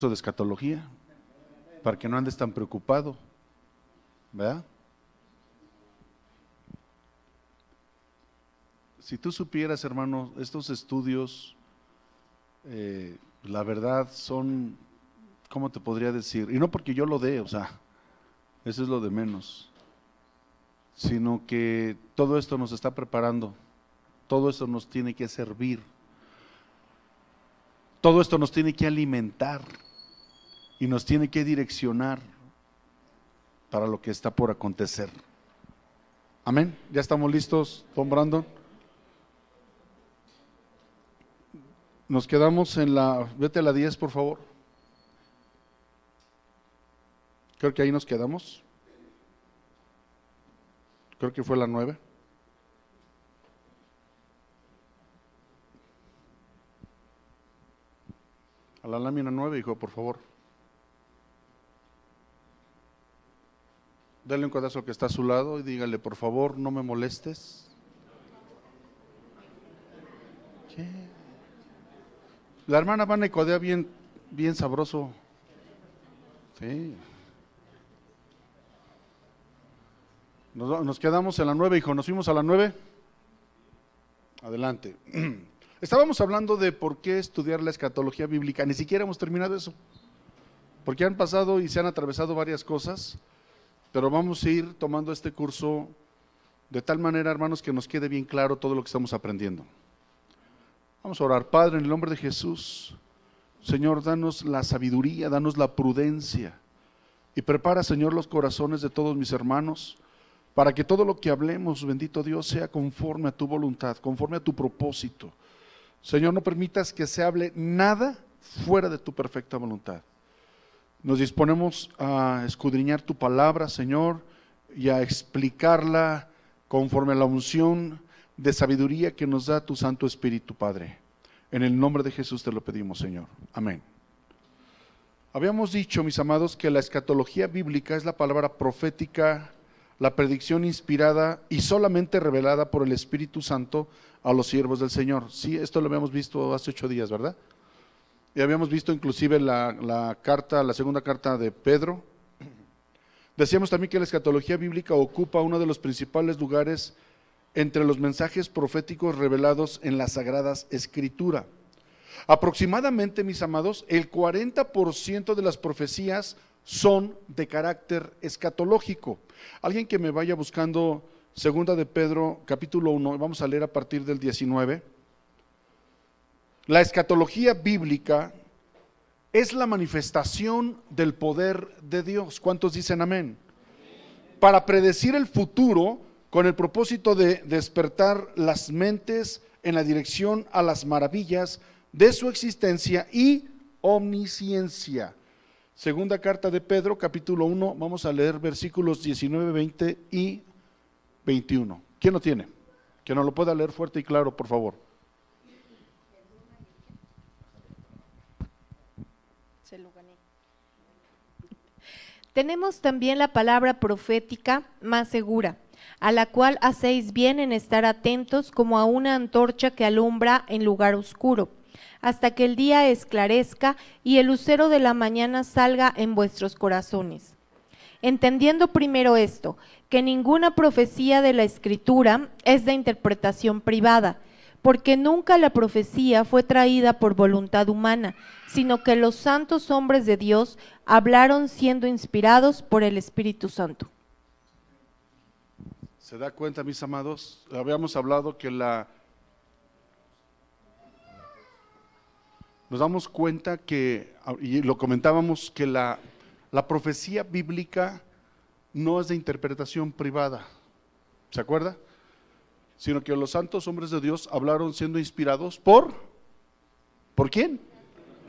de escatología, para que no andes tan preocupado, ¿verdad? Si tú supieras, hermano, estos estudios, la verdad son, ¿cómo te podría decir? Y no porque yo lo dé, o sea, eso es lo de menos, sino que todo esto nos está preparando, todo esto nos tiene que servir, todo esto nos tiene que alimentar y nos tiene que direccionar para lo que está por acontecer. Amén. ¿Ya estamos listos, don Brandon? Nos quedamos en vete a la 10, por favor. Creo que ahí nos quedamos. Creo que fue la 9. A la lámina 9, hijo, por favor. Dale un codazo que está a su lado y dígale, por favor, no me molestes. ¿Qué? La hermana Vane codea bien sabroso. Sí. Nos quedamos en la 9, hijo. ¿Nos fuimos a la 9? Adelante. Estábamos hablando de por qué estudiar la escatología bíblica. Ni siquiera hemos terminado eso. Porque han pasado y se han atravesado varias cosas. Pero vamos a ir tomando este curso de tal manera, hermanos, que nos quede bien claro todo lo que estamos aprendiendo. Vamos a orar. Padre, en el nombre de Jesús, Señor, danos la sabiduría, danos la prudencia y prepara, Señor, los corazones de todos mis hermanos para que todo lo que hablemos, bendito Dios, sea conforme a tu voluntad, conforme a tu propósito. Señor, no permitas que se hable nada fuera de tu perfecta voluntad. Nos disponemos a escudriñar tu palabra, Señor, y a explicarla conforme a la unción de sabiduría que nos da tu Santo Espíritu, Padre. En el nombre de Jesús te lo pedimos, Señor. Amén. Habíamos dicho, mis amados, que la escatología bíblica es la palabra profética, la predicción inspirada y solamente revelada por el Espíritu Santo a los siervos del Señor. Sí, esto lo habíamos visto hace 8 días, ¿verdad? Y habíamos visto inclusive la segunda carta de Pedro. Decíamos también que la escatología bíblica ocupa uno de los principales lugares entre los mensajes proféticos revelados en las Sagradas Escrituras. Aproximadamente, mis amados, el 40% de las profecías son de carácter escatológico. Alguien que me vaya buscando segunda de Pedro, capítulo 1, vamos a leer a partir del 19. La escatología bíblica es la manifestación del poder de Dios. ¿Cuántos dicen amén? Para predecir el futuro con el propósito de despertar las mentes en la dirección a las maravillas de su existencia y omnisciencia. Segunda carta de Pedro, capítulo 1, vamos a leer versículos 19, 20 y 21. ¿Quién lo tiene? Que nos lo pueda leer fuerte y claro, por favor. Tenemos también la palabra profética más segura, a la cual hacéis bien en estar atentos como a una antorcha que alumbra en lugar oscuro, hasta que el día esclarezca y el lucero de la mañana salga en vuestros corazones. Entendiendo primero esto, que ninguna profecía de la Escritura es de interpretación privada, porque nunca la profecía fue traída por voluntad humana, sino que los santos hombres de Dios hablaron siendo inspirados por el Espíritu Santo. ¿Se da cuenta, mis amados? Habíamos hablado que nos damos cuenta que, y lo comentábamos, que la profecía bíblica no es de interpretación privada, ¿se acuerda? Sino que los santos hombres de Dios hablaron siendo inspirados ¿por quién?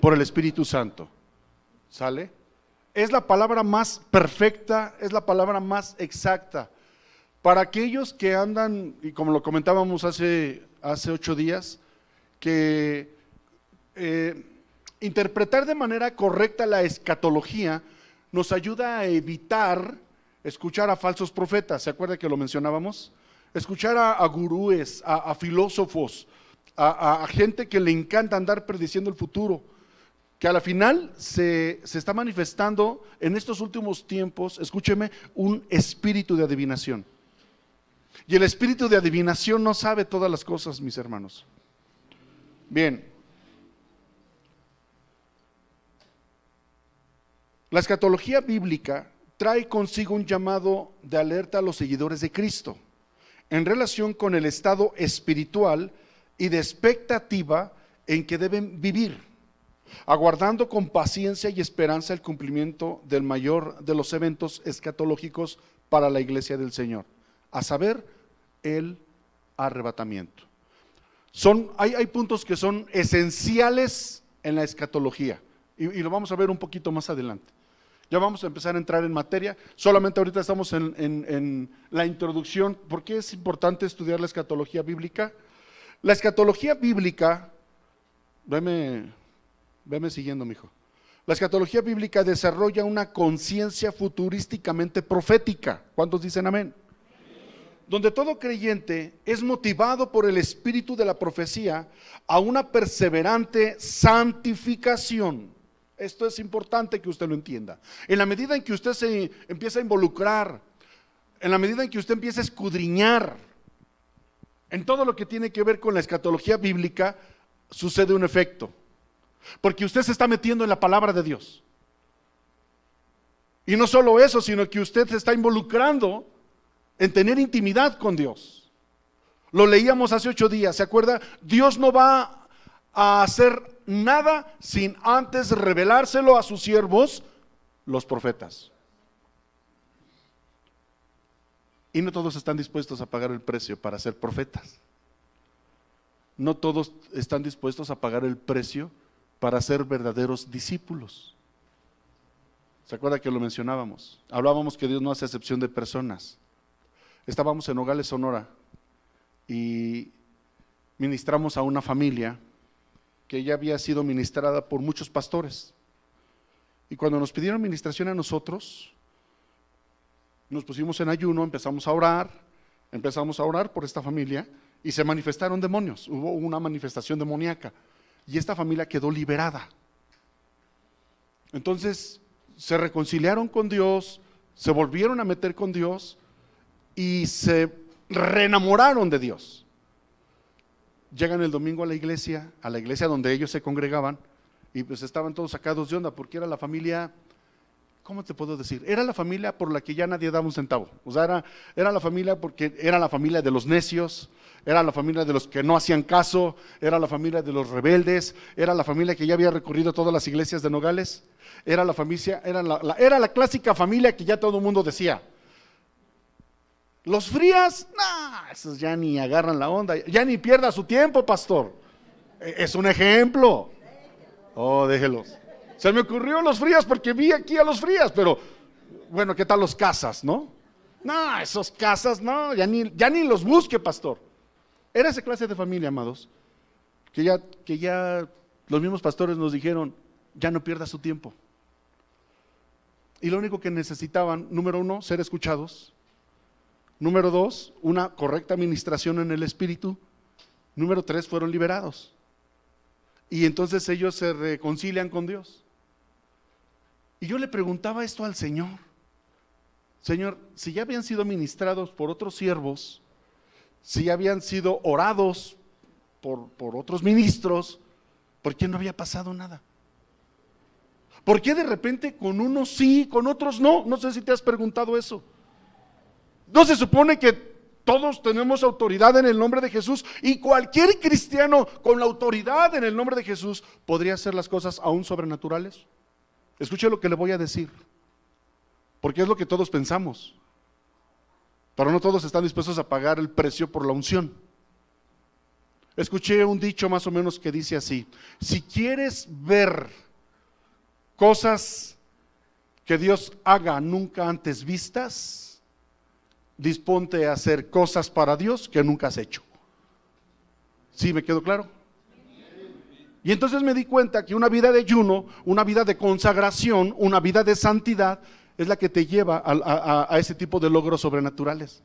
Por el Espíritu Santo. ¿Sale? Es la palabra más perfecta, es la palabra más exacta. Para aquellos que andan, y como lo comentábamos hace 8 días, que interpretar de manera correcta la escatología nos ayuda a evitar escuchar a falsos profetas. ¿Se acuerda que lo mencionábamos? Escuchar a gurúes, a filósofos, a gente que le encanta andar prediciendo el futuro. que a la final se está manifestando en estos últimos tiempos, escúcheme, un espíritu de adivinación. Y el espíritu de adivinación no sabe todas las cosas, mis hermanos. Bien. La escatología bíblica trae consigo un llamado de alerta a los seguidores de Cristo en relación con el estado espiritual y de expectativa en que deben vivir, aguardando con paciencia y esperanza el cumplimiento del mayor de los eventos escatológicos para la iglesia del Señor, a saber, el arrebatamiento. Hay puntos que son esenciales en la escatología y lo vamos a ver un poquito más adelante. Ya vamos a empezar a entrar en materia, solamente ahorita estamos en la introducción. ¿Por qué es importante estudiar la escatología bíblica? La escatología bíblica, veme siguiendo, mijo. La escatología bíblica desarrolla una conciencia futurísticamente profética. ¿Cuántos dicen amén? Donde todo creyente es motivado por el espíritu de la profecía a una perseverante santificación. Esto es importante que usted lo entienda. En la medida en que usted se empieza a involucrar, en la medida en que usted empieza a escudriñar en todo lo que tiene que ver con la escatología bíblica, sucede un efecto. Porque usted se está metiendo en la palabra de Dios. Y no solo eso, sino que usted se está involucrando en tener intimidad con Dios. Lo leíamos hace 8 días, ¿se acuerda? Dios no va a hacer nada sin antes revelárselo a sus siervos, los profetas. Y no todos están dispuestos a pagar el precio para ser profetas. No todos están dispuestos a pagar el precio para ser verdaderos discípulos. ¿Se acuerda que lo mencionábamos? Hablábamos que Dios no hace excepción de personas. Estábamos en Nogales, Sonora, y ministramos a una familia que ya había sido ministrada por muchos pastores. Y cuando nos pidieron ministración a nosotros, nos pusimos en ayuno, empezamos a orar por esta familia y se manifestaron demonios, hubo una manifestación demoníaca y esta familia quedó liberada. Entonces se reconciliaron con Dios, se volvieron a meter con Dios y se reenamoraron de Dios. Llegan el domingo a la iglesia donde ellos se congregaban, y pues estaban todos sacados de onda porque era la familia, ¿cómo te puedo decir? Era la familia por la que ya nadie daba un centavo. O sea, era la familia porque era la familia de los necios, era la familia de los que no hacían caso, era la familia de los rebeldes, era la familia que ya había recorrido todas las iglesias de Nogales, era la clásica familia que ya todo el mundo decía. Los Frías, esos ya ni agarran la onda, ya ni pierda su tiempo, pastor. Es un ejemplo. Oh, déjelos. Se me ocurrió los Frías porque vi aquí a los Frías, pero bueno, ¿qué tal los Casas, no? Esos Casas, ya ni los busque, pastor. Era esa clase de familia, amados, que ya los mismos pastores nos dijeron, ya no pierda su tiempo. Y lo único que necesitaban, número 1, ser escuchados. Número 2, una correcta administración en el espíritu. Número 3, fueron liberados. Y entonces ellos se reconcilian con Dios. Y yo le preguntaba esto al Señor. Señor, si ya habían sido ministrados por otros siervos, si ya habían sido orados por otros ministros, ¿por qué no había pasado nada? ¿Por qué de repente con unos sí, con otros no? No sé si te has preguntado eso. ¿No se supone que todos tenemos autoridad en el nombre de Jesús? Y cualquier cristiano con la autoridad en el nombre de Jesús podría hacer las cosas aún sobrenaturales. Escuche lo que le voy a decir, porque es lo que todos pensamos, pero no todos están dispuestos a pagar el precio por la unción. Escuché un dicho más o menos que dice así: si quieres ver cosas que Dios haga nunca antes vistas, disponte a hacer cosas para Dios que nunca has hecho. ¿Sí me quedó claro? Y entonces me di cuenta que una vida de ayuno, una vida de consagración, una vida de santidad es la que te lleva a ese tipo de logros sobrenaturales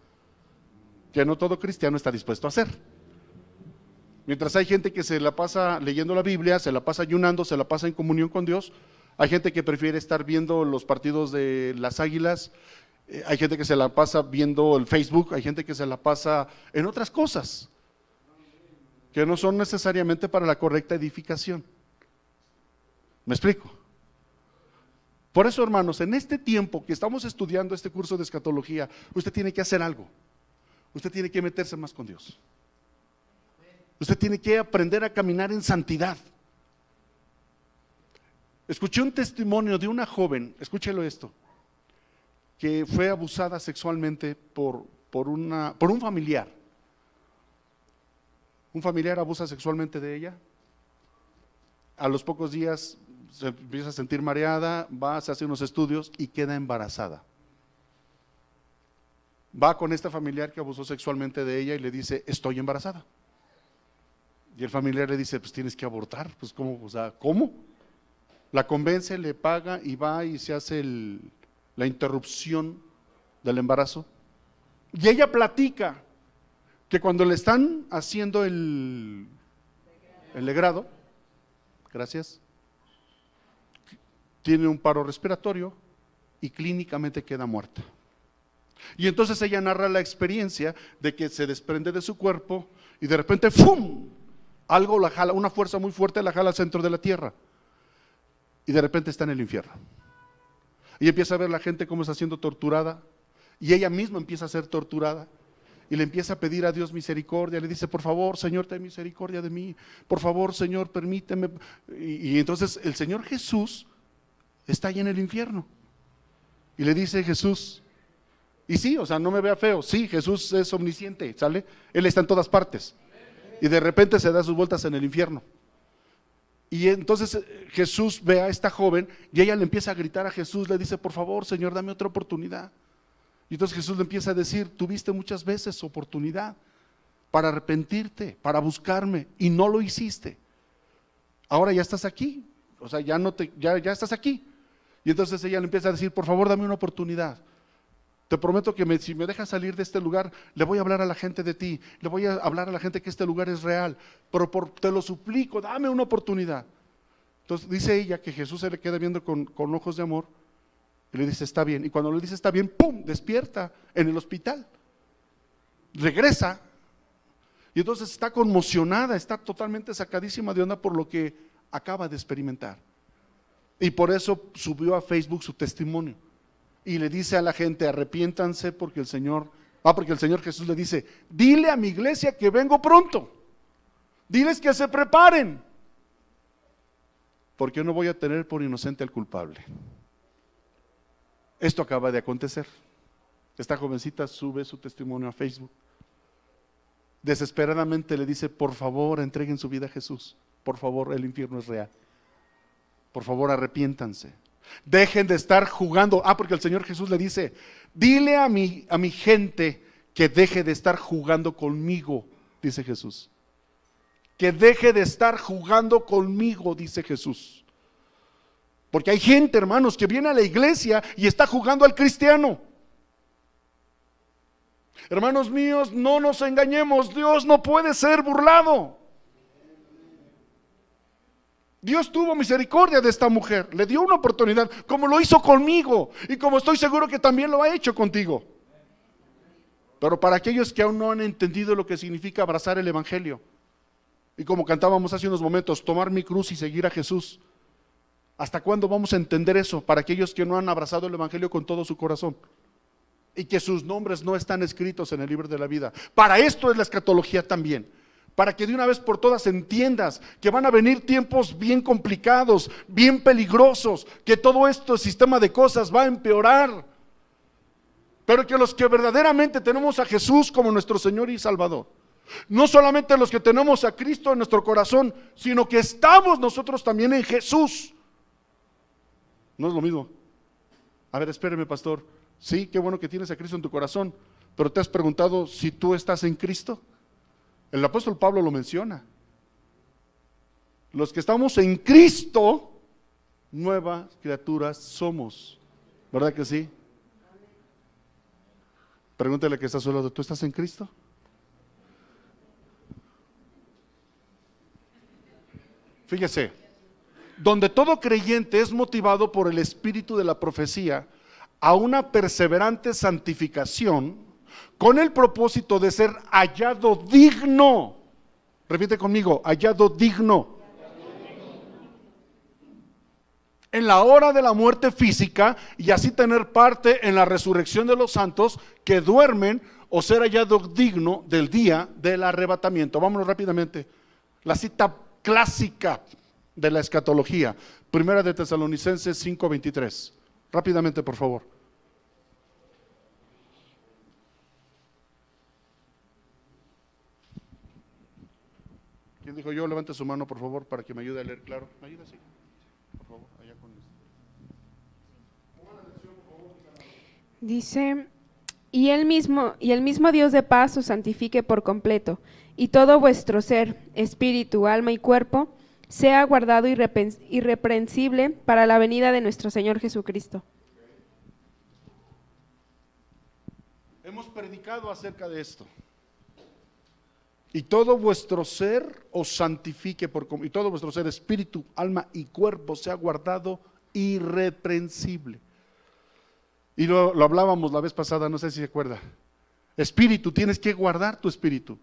que no todo cristiano está dispuesto a hacer. Mientras hay gente que se la pasa leyendo la Biblia, se la pasa ayunando, se la pasa en comunión con Dios, hay gente que prefiere estar viendo los partidos de las Águilas, hay gente que se la pasa viendo el Facebook, hay gente que se la pasa en otras cosas que no son necesariamente para la correcta edificación. ¿Me explico? Por eso, hermanos, en este tiempo que estamos estudiando este curso de escatología, usted tiene que hacer algo. Usted tiene que meterse más con Dios. Usted tiene que aprender a caminar en santidad. Escuché un testimonio de una joven, escúchelo esto, que fue abusada sexualmente por un familiar. Un familiar abusa sexualmente de ella. A los pocos días se empieza a sentir mareada, va, se hace unos estudios y queda embarazada. Va con este familiar que abusó sexualmente de ella y le dice, estoy embarazada. Y el familiar le dice, pues tienes que abortar. Pues ¿cómo? O sea, ¿cómo? La convence, le paga y va y se hace la interrupción del embarazo. Y ella platica que cuando le están haciendo el legrado, gracias, tiene un paro respiratorio y clínicamente queda muerta. Y entonces ella narra la experiencia de que se desprende de su cuerpo y de repente ¡fum! Algo la jala, una fuerza muy fuerte la jala al centro de la tierra y de repente está en el infierno. Y empieza a ver la gente cómo está siendo torturada y ella misma empieza a ser torturada y le empieza a pedir a Dios misericordia, le dice, por favor, Señor, ten misericordia de mí, por favor, Señor, permíteme. Y entonces el Señor Jesús está ahí en el infierno y le dice Jesús, y sí, o sea, no me vea feo, sí, Jesús es omnisciente, ¿sale? Él está en todas partes y de repente se da sus vueltas en el infierno. Y entonces Jesús ve a esta joven y ella le empieza a gritar a Jesús, le dice, por favor, Señor, dame otra oportunidad. Y entonces Jesús le empieza a decir, tuviste muchas veces oportunidad para arrepentirte, para buscarme y no lo hiciste. Ahora ya estás aquí, o sea, ya estás aquí. Y entonces ella le empieza a decir, por favor, dame una oportunidad. Te prometo que si me dejas salir de este lugar, le voy a hablar a la gente de ti, le voy a hablar a la gente que este lugar es real, pero te lo suplico, dame una oportunidad. Entonces dice ella que Jesús se le queda viendo con ojos de amor y le dice, está bien. Y cuando le dice está bien, ¡pum!, despierta en el hospital. Regresa y entonces está conmocionada, está totalmente sacadísima de onda por lo que acaba de experimentar. Y por eso subió a Facebook su testimonio. Y le dice a la gente, arrepiéntanse porque el Señor Jesús le dice, dile a mi iglesia que vengo pronto, diles que se preparen, porque yo no voy a tener por inocente al culpable. Esto acaba de acontecer. Esta jovencita sube su testimonio a Facebook. Desesperadamente le dice, por favor, entreguen su vida a Jesús, por favor, el infierno es real, por favor, arrepiéntanse. Dejen de estar jugando. Porque el Señor Jesús le dice, dile a mi gente que deje de estar jugando conmigo, dice Jesús. Que deje de estar jugando conmigo, dice Jesús. Porque hay gente, hermanos, que viene a la iglesia y está jugando al cristiano. Hermanos míos, no nos engañemos, Dios no puede ser burlado. Dios tuvo misericordia de esta mujer, le dio una oportunidad, como lo hizo conmigo y como estoy seguro que también lo ha hecho contigo. Pero para aquellos que aún no han entendido lo que significa abrazar el evangelio, y como cantábamos hace unos momentos, tomar mi cruz y seguir a Jesús, ¿hasta cuándo vamos a entender eso? Para aquellos que no han abrazado el evangelio con todo su corazón y que sus nombres no están escritos en el libro de la vida. Para esto es la escatología también. Para que de una vez por todas entiendas que van a venir tiempos bien complicados, bien peligrosos, que todo este sistema de cosas va a empeorar, pero que los que verdaderamente tenemos a Jesús como nuestro Señor y Salvador, no solamente los que tenemos a Cristo en nuestro corazón, sino que estamos nosotros también en Jesús. No es lo mismo. A ver, espéreme, pastor. Sí, qué bueno que tienes a Cristo en tu corazón, pero ¿te has preguntado si tú estás en Cristo? El apóstol Pablo lo menciona. Los que estamos en Cristo, nuevas criaturas somos. ¿Verdad que sí? Pregúntale que está a su lado, ¿tú estás en Cristo? Fíjese, donde todo creyente es motivado por el espíritu de la profecía a una perseverante santificación con el propósito de ser hallado digno. Repite conmigo, hallado digno. En la hora de la muerte física, y así tener parte en la resurrección de los santos que duermen, o ser hallado digno del día del arrebatamiento. Vámonos rápidamente. La cita clásica de la escatología, Primera de Tesalonicenses 5:23. Rápidamente, por favor. ¿Quién dijo yo? Levante su mano, por favor, para que me ayude a leer claro. ¿Me ayuda? Sí. Por favor, allá con esto. Dice, y el mismo Dios de paz os santifique por completo, y todo vuestro ser, espíritu, alma y cuerpo, sea guardado irreprensible para la venida de nuestro Señor Jesucristo. Hemos predicado acerca de esto. Y todo vuestro ser os santifique y todo vuestro ser, espíritu, alma y cuerpo sea guardado irreprensible. Y lo hablábamos la vez pasada, no sé si se acuerda. Espíritu, tienes que guardar tu espíritu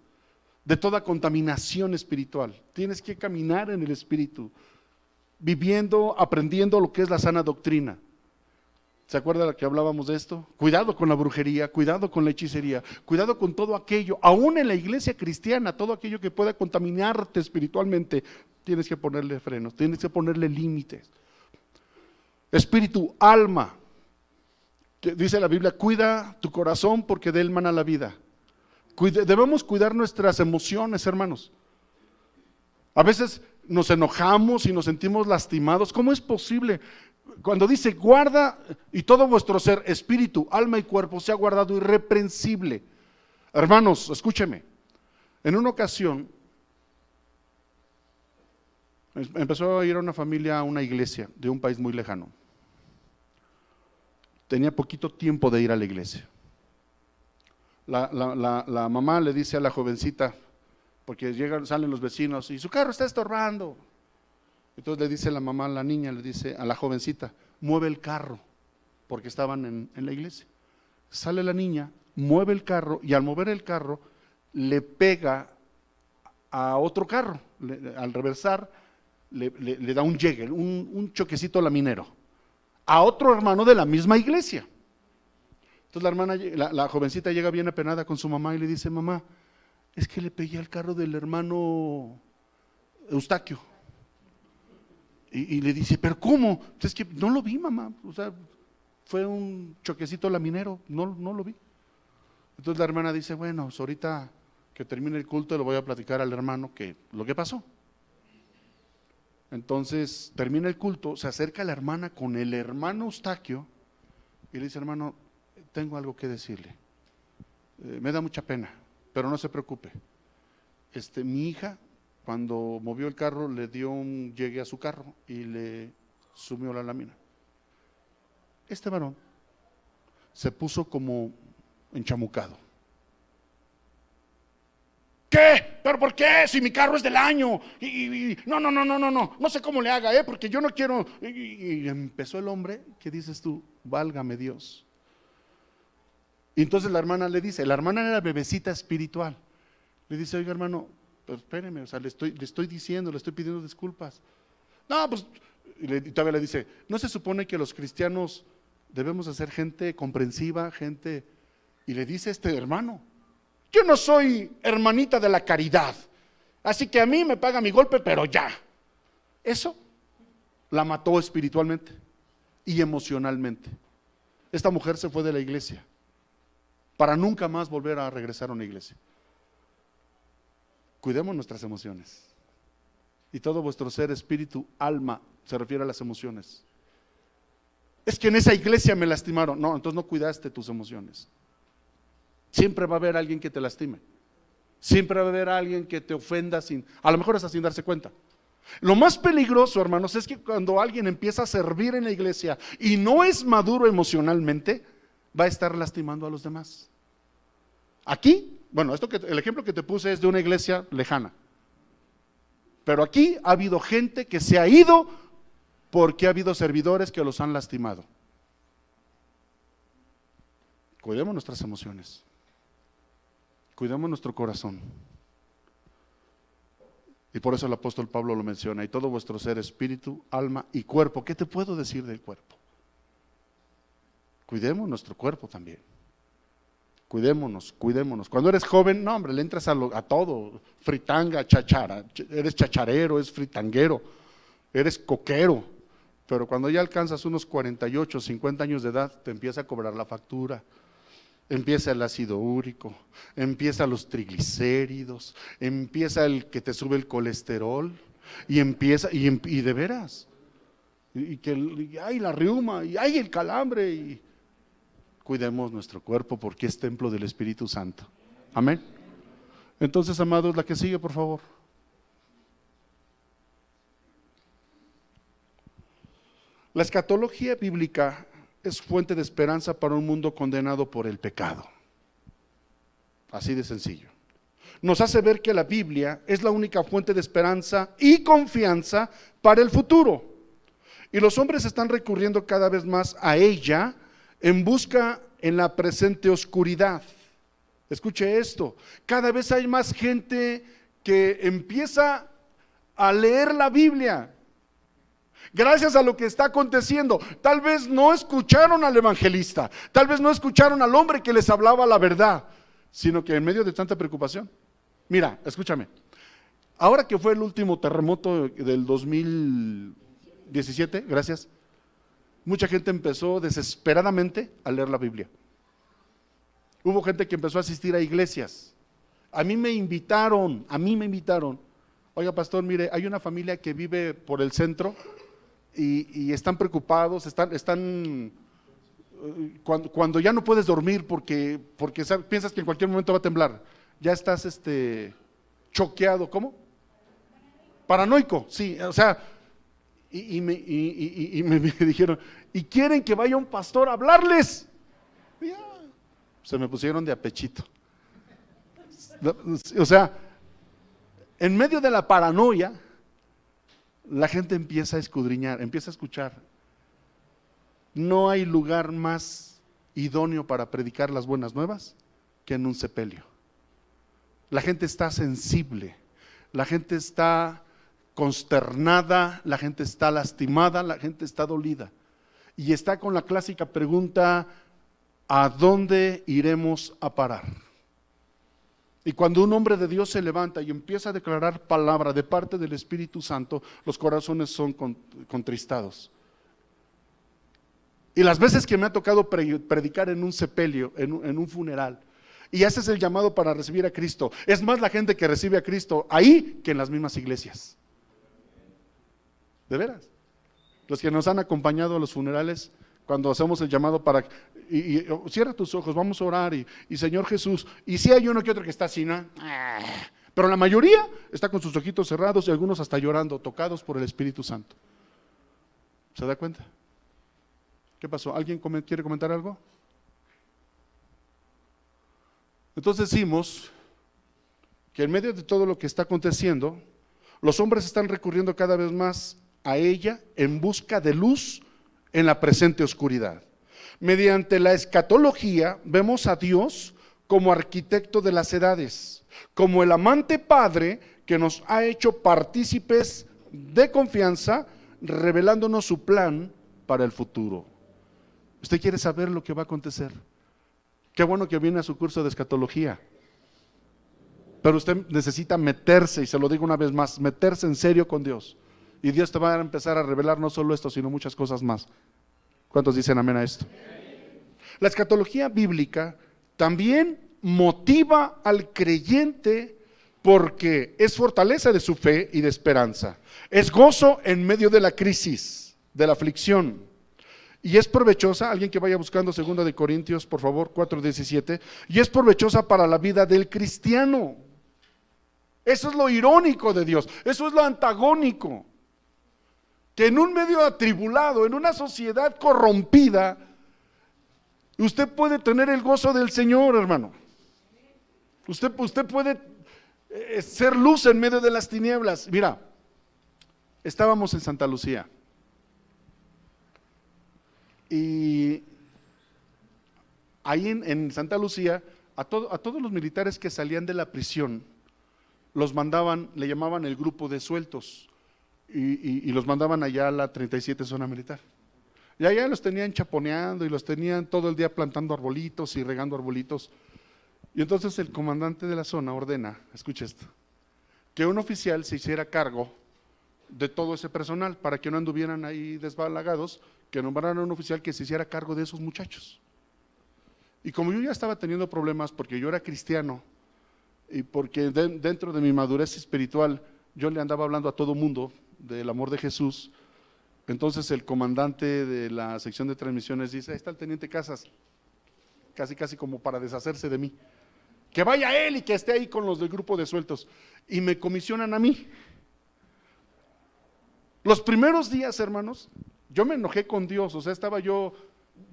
de toda contaminación espiritual. Tienes que caminar en el espíritu, viviendo, aprendiendo lo que es la sana doctrina. ¿Se acuerda que hablábamos de esto? Cuidado con la brujería, cuidado con la hechicería, cuidado con todo aquello, aún en la iglesia cristiana, todo aquello que pueda contaminarte espiritualmente, tienes que ponerle frenos, tienes que ponerle límites. Espíritu, alma, que dice la Biblia, cuida tu corazón porque de él mana la vida. Debemos cuidar nuestras emociones, hermanos. A veces nos enojamos y nos sentimos lastimados. ¿Cómo es posible? Cuando dice guarda y todo vuestro ser, espíritu, alma y cuerpo sea guardado irreprensible. Hermanos, escúcheme. En una ocasión empezó a ir a una familia a una iglesia de un país muy lejano. Tenía poquito tiempo de ir a la iglesia. La mamá le dice a la jovencita, porque salen los vecinos y su carro está estorbando. Entonces le dice la mamá a la niña, le dice a la jovencita, mueve el carro, porque estaban en la iglesia. Sale la niña, mueve el carro y al mover el carro le pega a otro carro. Al reversar le da un llegue, un choquecito laminero a otro hermano de la misma iglesia. Entonces la jovencita llega bien apenada con su mamá y le dice, mamá, es que le pegué al carro del hermano Eustaquio. Y le dice, ¿pero cómo? Es que no lo vi, mamá, o sea, fue un choquecito laminero, no lo vi. Entonces la hermana dice, bueno, pues ahorita que termine el culto le voy a platicar al hermano lo que pasó. Entonces termina el culto, se acerca la hermana con el hermano Eustaquio y le dice, hermano, tengo algo que decirle. Me da mucha pena, pero no se preocupe. Mi hija, cuando movió el carro, le dio un llegue a su carro y le sumió la lámina. Este varón se puso como enchamucado. ¿Qué? ¿Pero por qué? Si mi carro es del año. No sé cómo le haga, porque yo no quiero. Y empezó el hombre, ¿qué dices tú? Válgame Dios. Y entonces la hermana le dice, la hermana era bebecita espiritual. Le dice, oiga hermano, pues espéreme, o sea, le estoy diciendo, le estoy pidiendo disculpas. No, pues, y todavía le dice, ¿no se supone que los cristianos debemos de ser gente comprensiva, gente? Y le dice hermano, yo no soy hermanita de la caridad, así que a mí me paga mi golpe, pero ya. Eso la mató espiritualmente y emocionalmente. Esta mujer se fue de la iglesia para nunca más volver a regresar a una iglesia. Cuidemos nuestras emociones. Y todo vuestro ser, espíritu, alma, se refiere a las emociones. Es que en esa iglesia me lastimaron. No, entonces no cuidaste tus emociones. Siempre va a haber alguien que te lastime. Siempre va a haber alguien que te ofenda a lo mejor hasta sin darse cuenta. Lo más peligroso, hermanos, es que cuando alguien empieza a servir en la iglesia y no es maduro emocionalmente, va a estar lastimando a los demás. Aquí, bueno, el ejemplo que te puse es de una iglesia lejana. Pero aquí ha habido gente que se ha ido porque ha habido servidores que los han lastimado. Cuidemos nuestras emociones. Cuidemos nuestro corazón. Y por eso el apóstol Pablo lo menciona, y todo vuestro ser, espíritu, alma y cuerpo. ¿Qué te puedo decir del cuerpo? Cuidemos nuestro cuerpo también. Cuidémonos. Cuando eres joven, no hombre, le entras a todo, fritanga, chachara, eres chacharero, eres fritanguero, eres coquero. Pero cuando ya alcanzas unos 48, 50 años de edad, te empieza a cobrar la factura. Empieza el ácido úrico, empieza los triglicéridos, empieza el que te sube el colesterol, y de veras, y hay la reuma, y hay el calambre, y cuidemos nuestro cuerpo porque es templo del Espíritu Santo. Amén. Entonces, amados, la que sigue, por favor. La escatología bíblica es fuente de esperanza para un mundo condenado por el pecado. Así de sencillo. Nos hace ver que la Biblia es la única fuente de esperanza y confianza para el futuro. Y los hombres están recurriendo cada vez más a ella en busca en la presente oscuridad. Escuche esto, cada vez hay más gente que empieza a leer la Biblia. Gracias a lo que está aconteciendo, tal vez no escucharon al evangelista, tal vez no escucharon al hombre que les hablaba la verdad, sino que en medio de tanta preocupación. Mira, escúchame, ahora que fue el último terremoto del 2017, gracias, mucha gente empezó desesperadamente a leer la Biblia. Hubo gente que empezó a asistir a iglesias. A mí me invitaron, oiga pastor, mire, hay una familia que vive por el centro y están preocupados, están cuando ya no puedes dormir porque piensas que en cualquier momento va a temblar, ya estás choqueado, ¿cómo? Paranoico, sí, o sea, y me dijeron, ¿y quieren que vaya un pastor a hablarles? Ya, se me pusieron de apechito. O sea, en medio de la paranoia, la gente empieza a escudriñar, empieza a escuchar. No hay lugar más idóneo para predicar las buenas nuevas que en un sepelio. La gente está sensible, la gente está consternada, la gente está lastimada, la gente está dolida. Y está con la clásica pregunta, ¿a dónde iremos a parar? Y cuando un hombre de Dios se levanta y empieza a declarar palabra de parte del Espíritu Santo, los corazones son contristados. Y las veces que me ha tocado predicar en un sepelio, en un funeral, y haces el llamado para recibir a Cristo, es más la gente que recibe a Cristo ahí que en las mismas iglesias. De veras. Los que nos han acompañado a los funerales, cuando hacemos el llamado para, y cierra tus ojos, vamos a orar, y Señor Jesús, y si hay uno que otro que está así, ¿no? Pero la mayoría está con sus ojitos cerrados y algunos hasta llorando, tocados por el Espíritu Santo. ¿Se da cuenta? ¿Qué pasó? ¿Alguien quiere comentar algo? Entonces decimos que en medio de todo lo que está aconteciendo, los hombres están recurriendo cada vez más a ella en busca de luz en la presente oscuridad. Mediante la escatología vemos a Dios como arquitecto de las edades, como el amante padre que nos ha hecho partícipes de confianza, revelándonos su plan para el futuro. ¿Usted quiere saber lo que va a acontecer? Qué bueno que viene a su curso de escatología, pero usted necesita meterse, y se lo digo una vez más, meterse en serio con Dios. Y Dios te va a empezar a revelar no solo esto, sino muchas cosas más. ¿Cuántos dicen amén a esto? La escatología bíblica también motiva al creyente porque es fortaleza de su fe y de esperanza. Es gozo en medio de la crisis, de la aflicción. Y es provechosa, alguien que vaya buscando 2 de Corintios, por favor, 4:17, y es provechosa para la vida del cristiano. Eso es lo irónico de Dios, eso es lo antagónico. Que en un medio atribulado, en una sociedad corrompida, usted puede tener el gozo del Señor, hermano. Usted puede ser luz en medio de las tinieblas. Mira, estábamos en Santa Lucía y ahí en Santa Lucía a todos los militares que salían de la prisión los mandaban, le llamaban el grupo de sueltos y los mandaban allá a la 37 zona militar. Y allá los tenían chaponeando y los tenían todo el día plantando arbolitos y regando arbolitos. Y entonces el comandante de la zona ordena, escucha esto, que un oficial se hiciera cargo de todo ese personal para que no anduvieran ahí desbalagados, que nombraran a un oficial que se hiciera cargo de esos muchachos. Y como yo ya estaba teniendo problemas porque yo era cristiano y porque dentro de mi madurez espiritual yo le andaba hablando a todo mundo del amor de Jesús, entonces el comandante de la sección de transmisiones dice, ahí está el teniente Casas, casi como para deshacerse de mí, que vaya él y que esté ahí con los del grupo de sueltos, y me comisionan a mí. Los primeros días, hermanos, yo me enojé con Dios, o sea, estaba yo,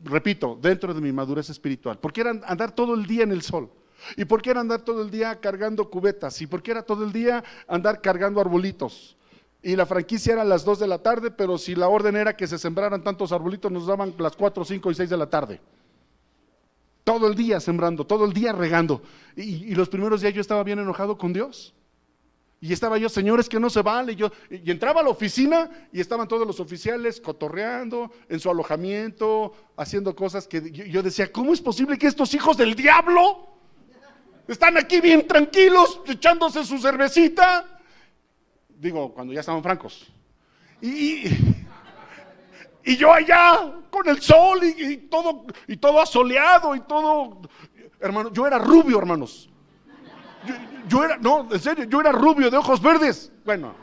repito, dentro de mi madurez espiritual, porque era andar todo el día en el sol, y porque era andar todo el día cargando cubetas, y porque era todo el día andar cargando arbolitos, y la franquicia era a las 2 de la tarde, pero si la orden era que se sembraran tantos arbolitos, nos daban las 4, 5 y 6 de la tarde. Todo el día sembrando, todo el día regando, y los primeros días yo estaba bien enojado con Dios. Y estaba yo, señores, que no se vale. Y entraba a la oficina y estaban todos los oficiales cotorreando en su alojamiento, haciendo cosas que yo decía, ¿cómo es posible que estos hijos del diablo están aquí bien tranquilos, echándose su cervecita? Digo, cuando ya estaban francos. Y yo allá con el sol y todo asoleado y todo, hermano, yo era rubio, hermanos. Yo era, no, en serio, yo era rubio de ojos verdes. Bueno,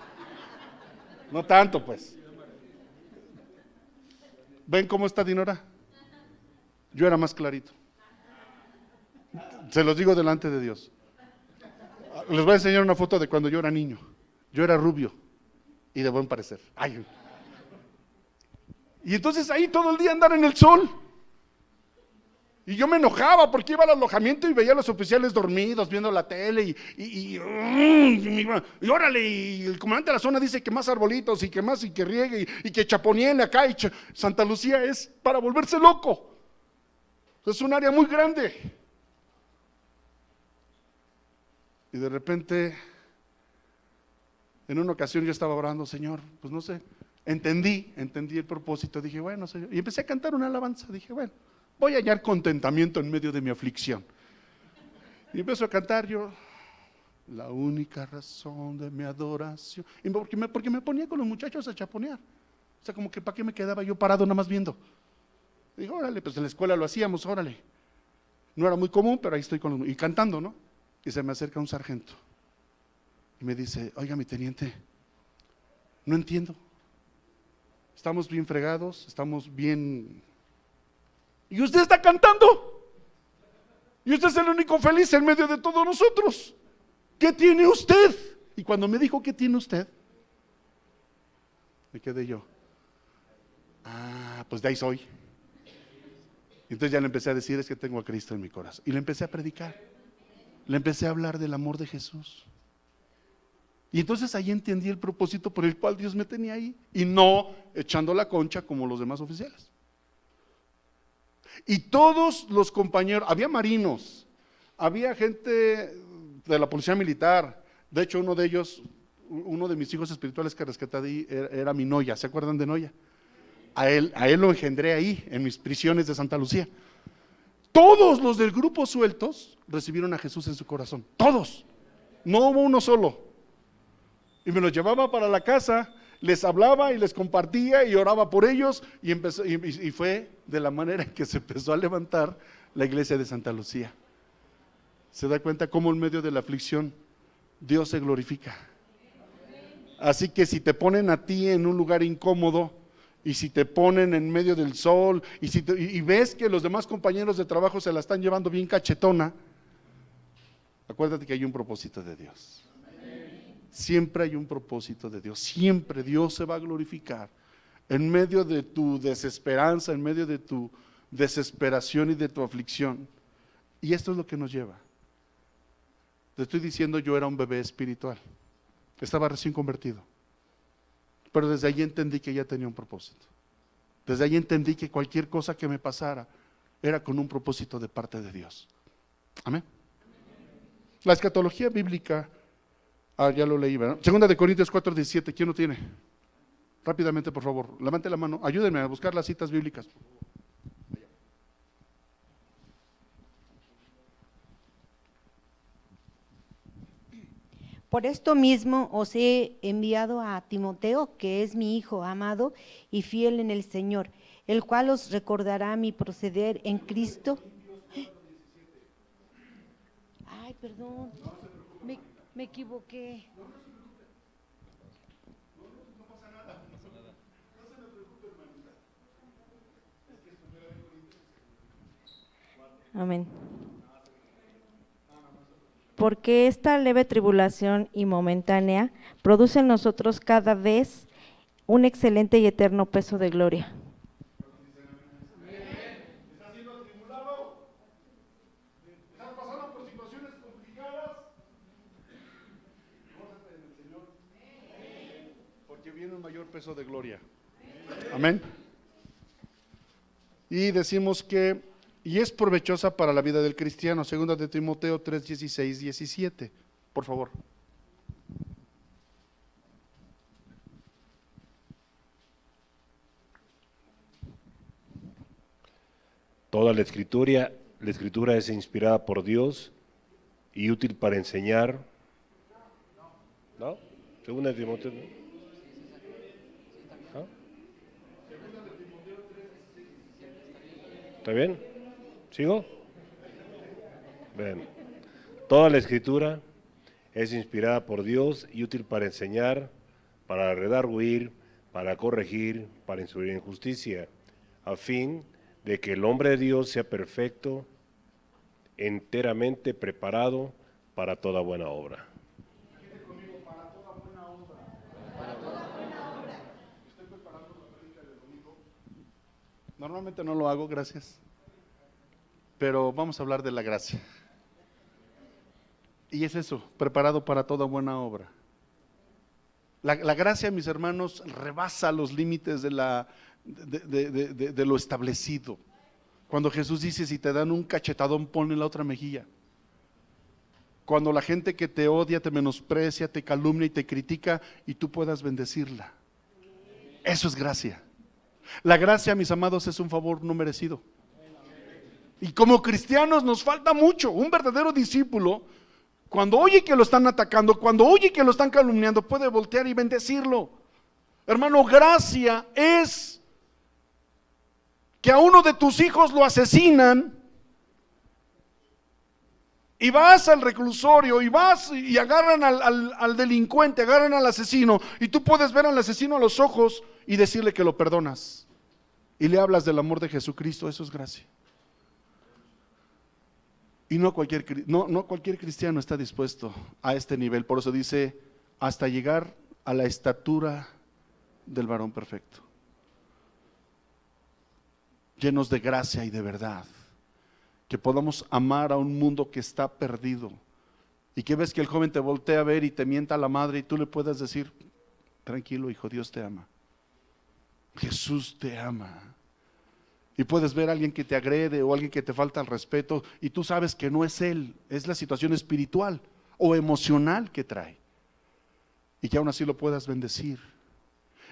no tanto pues. ¿Ven cómo está Dinora? Yo era más clarito. Se los digo delante de Dios. Les voy a enseñar una foto de cuando yo era niño. Yo era rubio y de buen parecer. Ay. Y entonces ahí todo el día andar en el sol. Y yo me enojaba porque iba al alojamiento y veía a los oficiales dormidos viendo la tele y órale, y el comandante de la zona dice que más arbolitos y que más y que riegue y que chaponeen acá. Santa Lucía es para volverse loco. Es un área muy grande. Y de repente, en una ocasión yo estaba orando, Señor, pues no sé, entendí el propósito, dije, bueno, Señor, y empecé a cantar una alabanza, dije, bueno, voy a hallar contentamiento en medio de mi aflicción. Y empiezo a cantar yo, la única razón de mi adoración, y porque me ponía con los muchachos a chaponear, o sea, como que para qué me quedaba yo parado nada más viendo. Digo, órale, pues en la escuela lo hacíamos, órale. No era muy común, pero ahí estoy y cantando, ¿no? Y se me acerca un sargento y me dice, oiga, mi teniente, no entiendo, estamos bien fregados, estamos bien... Y usted está cantando. Y usted es el único feliz en medio de todos nosotros. ¿Qué tiene usted? Y cuando me dijo, ¿qué tiene usted? Me quedé yo. Pues de ahí soy. Entonces ya le empecé a decir, es que tengo a Cristo en mi corazón. Y le empecé a predicar. Le empecé a hablar del amor de Jesús. Y entonces ahí entendí el propósito por el cual Dios me tenía ahí. Y no echando la concha como los demás oficiales. Y todos los compañeros, había marinos, había gente de la policía militar. De hecho, uno de ellos, uno de mis hijos espirituales que rescaté ahí era mi Noya. ¿Se acuerdan de Noya? A él lo engendré ahí, en mis prisiones de Santa Lucía. Todos los del grupo sueltos recibieron a Jesús en su corazón. Todos. No hubo uno solo. Y me los llevaba para la casa, les hablaba y les compartía y oraba por ellos y fue de la manera en que se empezó a levantar la iglesia de Santa Lucía. ¿Se da cuenta cómo en medio de la aflicción Dios se glorifica? Así que si te ponen a ti en un lugar incómodo y si te ponen en medio del sol y ves que los demás compañeros de trabajo se la están llevando bien cachetona, acuérdate que hay un propósito de Dios. Siempre hay un propósito de Dios, siempre Dios se va a glorificar en medio de tu desesperanza, en medio de tu desesperación y de tu aflicción. Y esto es lo que nos lleva. Te estoy diciendo, yo era un bebé espiritual, estaba recién convertido, pero desde ahí entendí que ya tenía un propósito. Desde ahí entendí que cualquier cosa que me pasara era con un propósito de parte de Dios. Amén. La escatología bíblica, ya lo leí, ¿verdad? Segunda de Corintios 4:17, ¿quién lo tiene? Rápidamente, por favor, levante la mano, ayúdenme a buscar las citas bíblicas. Por esto mismo os he enviado a Timoteo, que es mi hijo amado y fiel en el Señor, el cual os recordará mi proceder en Cristo. Ay, perdón, me equivoqué. Amén. Porque esta leve tribulación y momentánea produce en nosotros cada vez un excelente y eterno peso de gloria. ¿Estás siendo atribulado? ¿Estás pasando por situaciones complicadas? Gózate en el Señor. Porque viene un mayor peso de gloria. Amén. Y decimos que y es provechosa para la vida del cristiano, segunda de Timoteo 3:16, 17. Por favor. Toda la escritura es inspirada por Dios y útil para enseñar. ¿No? Segunda de Timoteo, ¿no? ¿Ah? ¿Está bien? ¿Sigo? Bien. Toda la escritura es inspirada por Dios y útil para enseñar, para redarguir, para corregir, para instruir en justicia, a fin de que el hombre de Dios sea perfecto, enteramente preparado para toda buena obra. Normalmente no lo hago, gracias. Pero vamos a hablar de la gracia. Y es eso, preparado para toda buena obra. La gracia, mis hermanos, rebasa los límites de lo establecido. Cuando Jesús dice, si te dan un cachetadón, ponle la otra mejilla. Cuando la gente que te odia, te menosprecia, te calumnia y te critica, y tú puedas bendecirla. Eso es gracia. La gracia, mis amados, es un favor no merecido. Y como cristianos nos falta mucho. Un verdadero discípulo, cuando oye que lo están atacando, cuando oye que lo están calumniando, puede voltear y bendecirlo. Hermano, gracia es que a uno de tus hijos lo asesinan y vas al reclusorio y vas y agarran al delincuente, agarran al asesino, y tú puedes ver al asesino a los ojos y decirle que lo perdonas y le hablas del amor de Jesucristo. Eso es gracia. Y no cualquier cristiano está dispuesto a este nivel. Por eso dice, hasta llegar a la estatura del varón perfecto, llenos de gracia y de verdad, que podamos amar a un mundo que está perdido, y que ves que el joven te voltea a ver y te mienta a la madre, y tú le puedas decir, tranquilo hijo, Dios te ama, Jesús te ama. Y puedes ver a alguien que te agrede o alguien que te falta el respeto, y tú sabes que no es él, es la situación espiritual o emocional que trae, y que aún así lo puedas bendecir,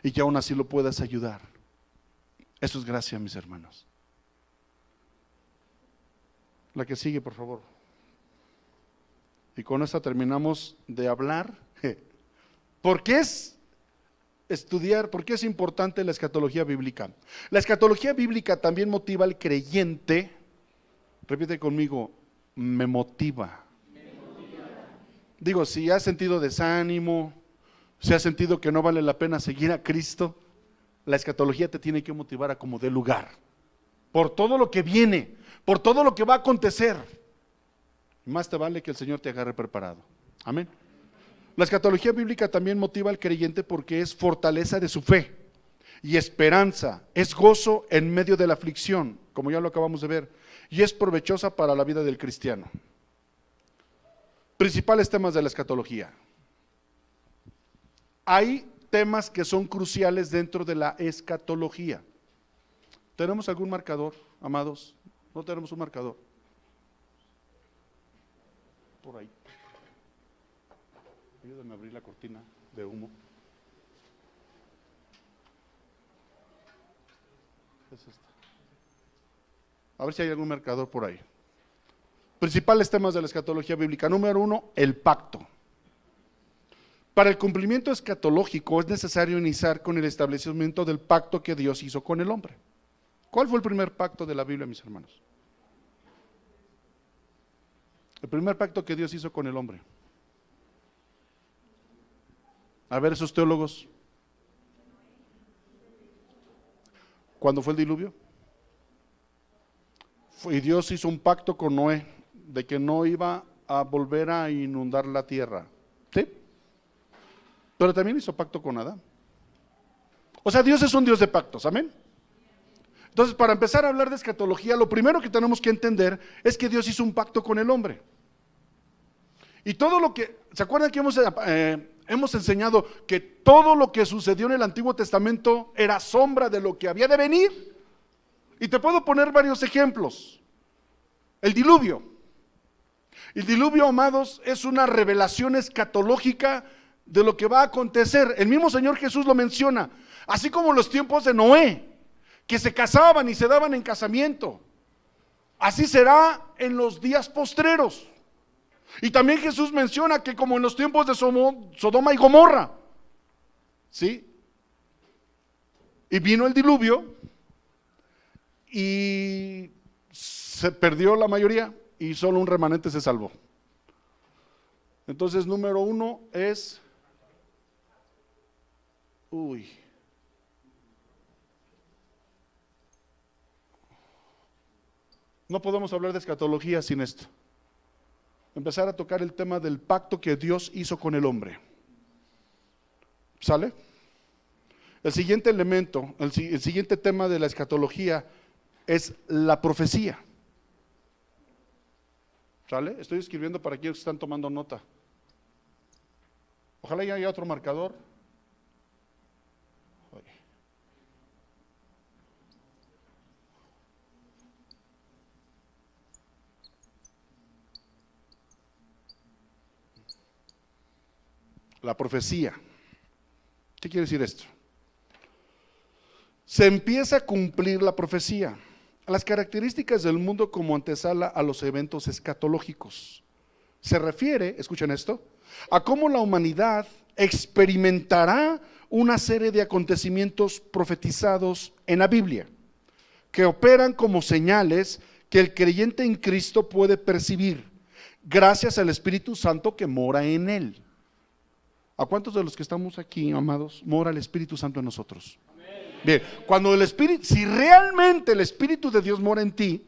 y que aún así lo puedas ayudar. Eso es gracia, mis hermanos. La que sigue, por favor. Y con esta terminamos de hablar. ¿Por qué es estudiar, por qué es importante la escatología bíblica? La escatología bíblica también motiva al creyente. Repite conmigo, me motiva. Digo, si has sentido desánimo, si has sentido que no vale la pena seguir a Cristo, la escatología te tiene que motivar a como dé lugar, por todo lo que viene, por todo lo que va a acontecer. Más te vale que el Señor te agarre preparado. Amén. La escatología bíblica también motiva al creyente porque es fortaleza de su fe y esperanza, es gozo en medio de la aflicción, como ya lo acabamos de ver, y es provechosa para la vida del cristiano. Principales temas de la escatología. Hay temas que son cruciales dentro de la escatología. ¿Tenemos algún marcador, amados? ¿No tenemos un marcador? Por ahí. Ayúdame a abrir la cortina de humo. Es esta. A ver si hay algún marcador por ahí. Principales temas de la escatología bíblica. Número 1, el pacto. Para el cumplimiento escatológico es necesario iniciar con el establecimiento del pacto que Dios hizo con el hombre. ¿Cuál fue el primer pacto de la Biblia, mis hermanos? El primer pacto que Dios hizo con el hombre. A ver, esos teólogos. ¿Cuándo fue el diluvio? Y Dios hizo un pacto con Noé de que no iba a volver a inundar la tierra. ¿Sí? Pero también hizo pacto con Adán. O sea, Dios es un Dios de pactos, ¿amén? Entonces, para empezar a hablar de escatología, lo primero que tenemos que entender es que Dios hizo un pacto con el hombre. Y todo lo que, ¿se acuerdan que hemos enseñado que todo lo que sucedió en el Antiguo Testamento era sombra de lo que había de venir? Y te puedo poner varios ejemplos. El diluvio. El diluvio, amados, es una revelación escatológica de lo que va a acontecer. El mismo Señor Jesús lo menciona, así como los tiempos de Noé, que se casaban y se daban en casamiento. Así será en los días postreros. Y también Jesús menciona que como en los tiempos de Sodoma y Gomorra, ¿sí? Y vino el diluvio y se perdió la mayoría y solo un remanente se salvó. Entonces, número 1 es, no podemos hablar de escatología sin esto. Empezar a tocar el tema del pacto que Dios hizo con el hombre. ¿Sale? El siguiente elemento, el siguiente tema de la escatología es la profecía. ¿Sale? Estoy escribiendo para aquellos que están tomando nota. Ojalá ya haya otro marcador. La profecía. ¿Qué quiere decir esto? Se empieza a cumplir la profecía. Las características del mundo como antesala a los eventos escatológicos. Se refiere, escuchen esto, a cómo la humanidad experimentará una serie de acontecimientos profetizados en la Biblia, que operan como señales que el creyente en Cristo puede percibir, gracias al Espíritu Santo que mora en él. ¿A cuántos de los que estamos aquí, amados, mora el Espíritu Santo en nosotros? Bien, cuando el Espíritu, si realmente el Espíritu de Dios mora en ti,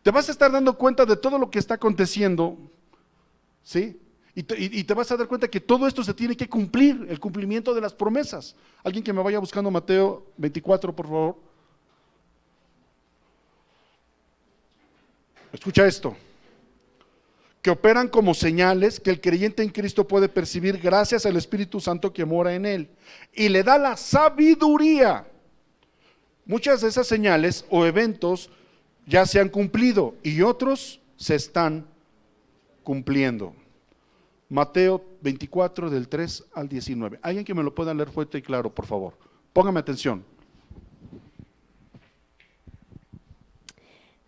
te vas a estar dando cuenta de todo lo que está aconteciendo, ¿sí? Y te vas a dar cuenta que todo esto se tiene que cumplir, el cumplimiento de las promesas. Alguien que me vaya buscando Mateo 24, por favor. Escucha esto. Que operan como señales que el creyente en Cristo puede percibir gracias al Espíritu Santo que mora en él. Y le da la sabiduría. Muchas de esas señales o eventos ya se han cumplido y otros se están cumpliendo. Mateo 24 del 3 al 19. Alguien que me lo pueda leer fuerte y claro, por favor. Póngame atención.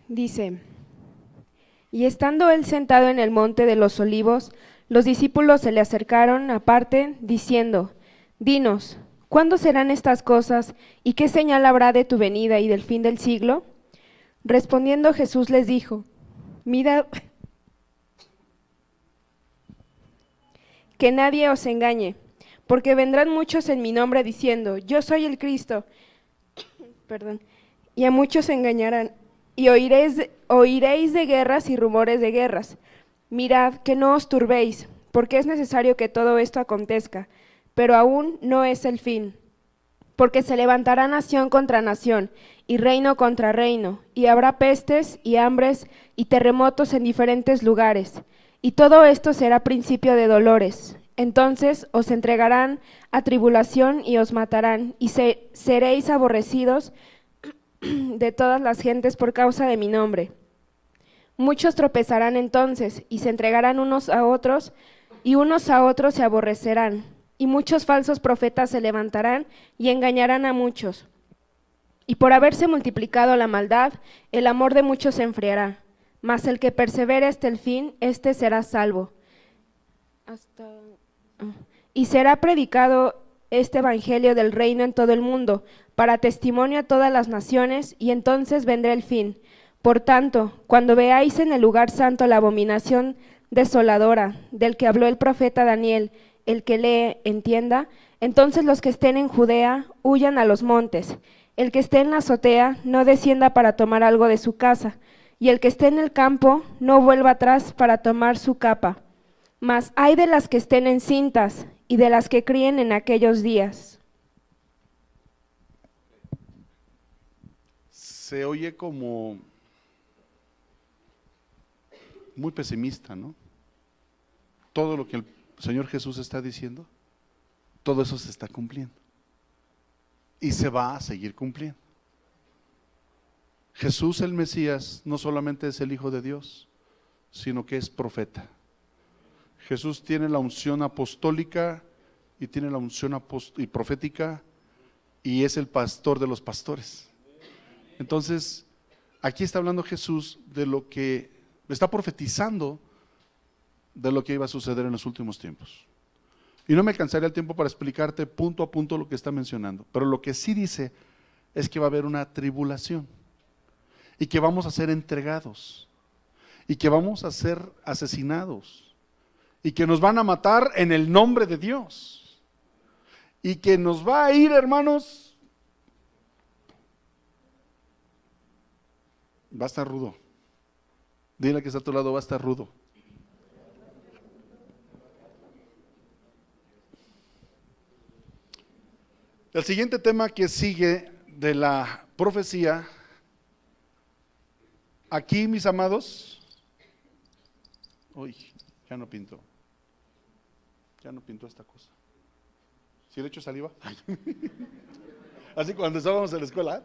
Dice: y estando él sentado en el monte de los olivos, los discípulos se le acercaron aparte, diciendo: dinos, ¿cuándo serán estas cosas, y qué señal habrá de tu venida y del fin del siglo? Respondiendo Jesús les dijo: mirad que nadie os engañe, porque vendrán muchos en mi nombre diciendo: yo soy el Cristo, y a muchos engañarán, y oiréis de guerras y rumores de guerras. Mirad que no os turbéis, porque es necesario que todo esto acontezca, pero aún no es el fin. Porque se levantará nación contra nación, y reino contra reino, y habrá pestes y hambres y terremotos en diferentes lugares. Y todo esto será principio de dolores, Entonces os entregarán a tribulación y os matarán, y seréis aborrecidos de todas las gentes por causa de mi nombre. Muchos tropezarán entonces, y se entregarán unos a otros, y unos a otros se aborrecerán. Y muchos falsos profetas se levantarán y engañarán a muchos. Y por haberse multiplicado la maldad, el amor de muchos se enfriará. Mas el que persevere hasta el fin, éste será salvo. Y será predicado este evangelio del reino en todo el mundo, para testimonio a todas las naciones, y entonces vendrá el fin. Por tanto, cuando veáis en el lugar santo la abominación desoladora, del que habló el profeta Daniel, el que lee, entienda, entonces los que estén en Judea huyan a los montes. El que esté en la azotea no descienda para tomar algo de su casa, y el que esté en el campo no vuelva atrás para tomar su capa. Mas ay de las que estén encintas y de las que críen en aquellos días. Se oye como muy pesimista, ¿no? Todo lo que el Señor Jesús está diciendo, todo eso se está cumpliendo. Y se va a seguir cumpliendo. Jesús el Mesías no solamente es el Hijo de Dios, sino que es profeta. Jesús tiene la unción apostólica y tiene la unción y profética, y es el pastor de los pastores. Entonces, aquí está hablando Jesús de lo que está profetizando, de lo que iba a suceder en los últimos tiempos. Y no me alcanzaría el tiempo para explicarte punto a punto lo que está mencionando, pero lo que sí dice es que va a haber una tribulación y que vamos a ser entregados y que vamos a ser asesinados y que nos van a matar en el nombre de Dios y que nos va a ir, hermanos, va a estar rudo. Dile que está a tu lado, va a estar rudo. El siguiente tema que sigue de la profecía, aquí, mis amados, uy, ya no pintó esta cosa. ¿Sí le echo saliva? Así cuando estábamos en la escuela,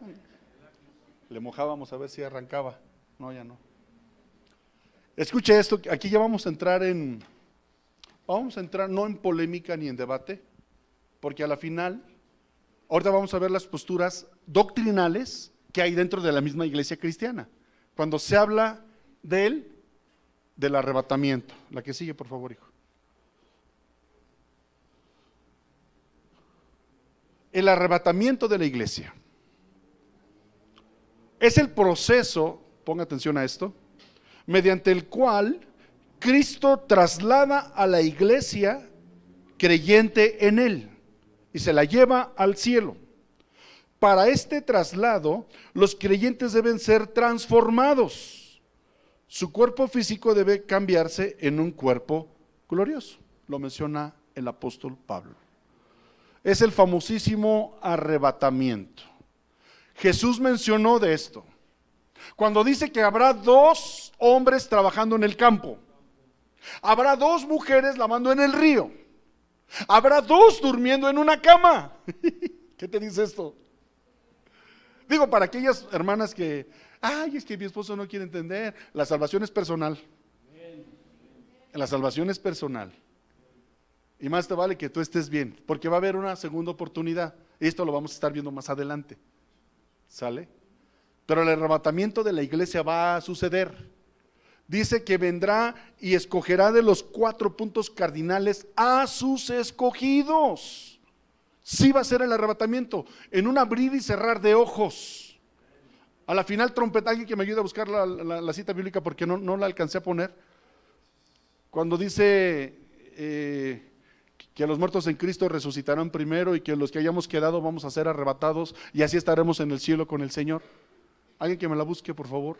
le mojábamos a ver si arrancaba. No, ya no. Escuche esto, aquí ya vamos a entrar no en polémica ni en debate, porque a la final, ahorita vamos a ver las posturas doctrinales que hay dentro de la misma iglesia cristiana. Cuando se habla del arrebatamiento. La que sigue, por favor, hijo. El arrebatamiento de la iglesia es el proceso, ponga atención a esto, mediante el cual Cristo traslada a la iglesia creyente en Él y se la lleva al cielo. Para este traslado, los creyentes deben ser transformados. Su cuerpo físico debe cambiarse en un cuerpo glorioso. Lo menciona el apóstol Pablo. Es el famosísimo arrebatamiento. Jesús mencionó de esto. Cuando dice que habrá 2 hombres trabajando en el campo, habrá 2 mujeres lavando en el río, habrá 2 durmiendo en una cama. ¿Qué te dice esto? Digo, para aquellas hermanas que, es que mi esposo no quiere entender, la salvación es personal. La salvación es personal. Y más te vale que tú estés bien, porque va a haber una segunda oportunidad. Esto lo vamos a estar viendo más adelante. ¿Sale? Pero el arrebatamiento de la iglesia va a suceder. Dice que vendrá y escogerá de los 4 puntos cardinales a sus escogidos. Sí va a ser el arrebatamiento, en un abrir y cerrar de ojos. A la final trompeta, alguien que me ayude a buscar la cita bíblica porque no la alcancé a poner. Cuando dice que los muertos en Cristo resucitarán primero y que los que hayamos quedado vamos a ser arrebatados y así estaremos en el cielo con el Señor. Alguien que me la busque, por favor.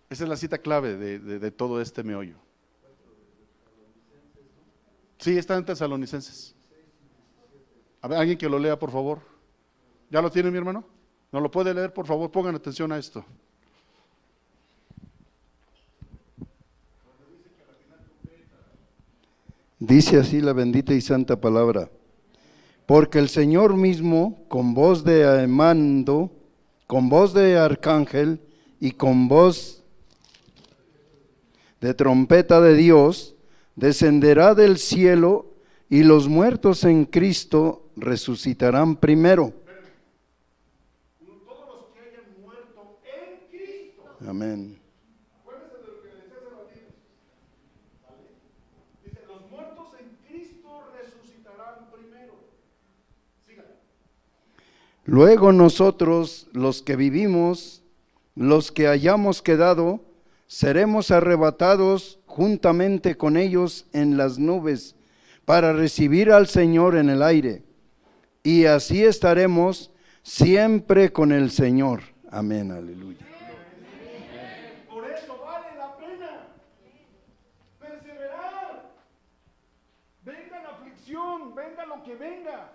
Esa es la cita clave de todo este meollo. Sí, está en Tesalonicenses. A ver, alguien que lo lea, por favor. ¿Ya lo tiene, mi hermano? ¿No lo puede leer? Por favor, pongan atención a esto. Dice así la bendita y santa palabra. Porque el Señor mismo, con voz de mando, con voz de arcángel y con voz de trompeta de Dios, descenderá del cielo y los muertos en Cristo resucitarán primero. Todos los que hayan muerto en Cristo. Amén. Acuérdense de lo que le decía hace ratito. ¿Vale? Dice, los muertos en Cristo resucitarán primero. Sigan. Luego nosotros, los que vivimos, los que hayamos quedado, seremos arrebatados juntamente con ellos en las nubes para recibir al Señor en el aire. Y así estaremos siempre con el Señor. Amén, aleluya. Por eso vale la pena perseverar. Venga la aflicción, venga lo que venga.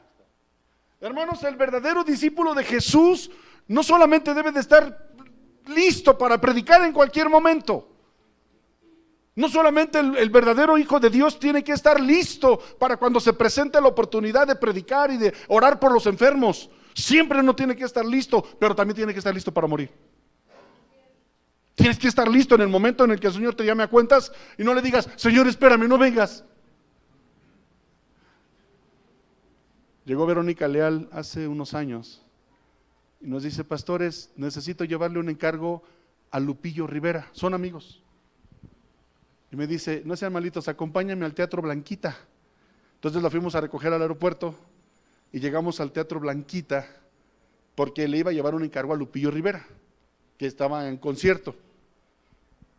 Hermanos, el verdadero discípulo de Jesús no solamente debe de estar listo para predicar en cualquier momento. No solamente el verdadero hijo de Dios tiene que estar listo para cuando se presente la oportunidad de predicar y de orar por los enfermos. Siempre no tiene que estar listo, pero también tiene que estar listo para morir. Tienes que estar listo en el momento en el que el Señor te llame a cuentas y no le digas, Señor, espérame, no vengas. Llegó Verónica Leal hace unos años y nos dice, pastores, necesito llevarle un encargo a Lupillo Rivera, son amigos. Y me dice, no sean malitos, acompáñame al Teatro Blanquita. Entonces la fuimos a recoger al aeropuerto y llegamos al Teatro Blanquita porque le iba a llevar un encargo a Lupillo Rivera, que estaba en concierto.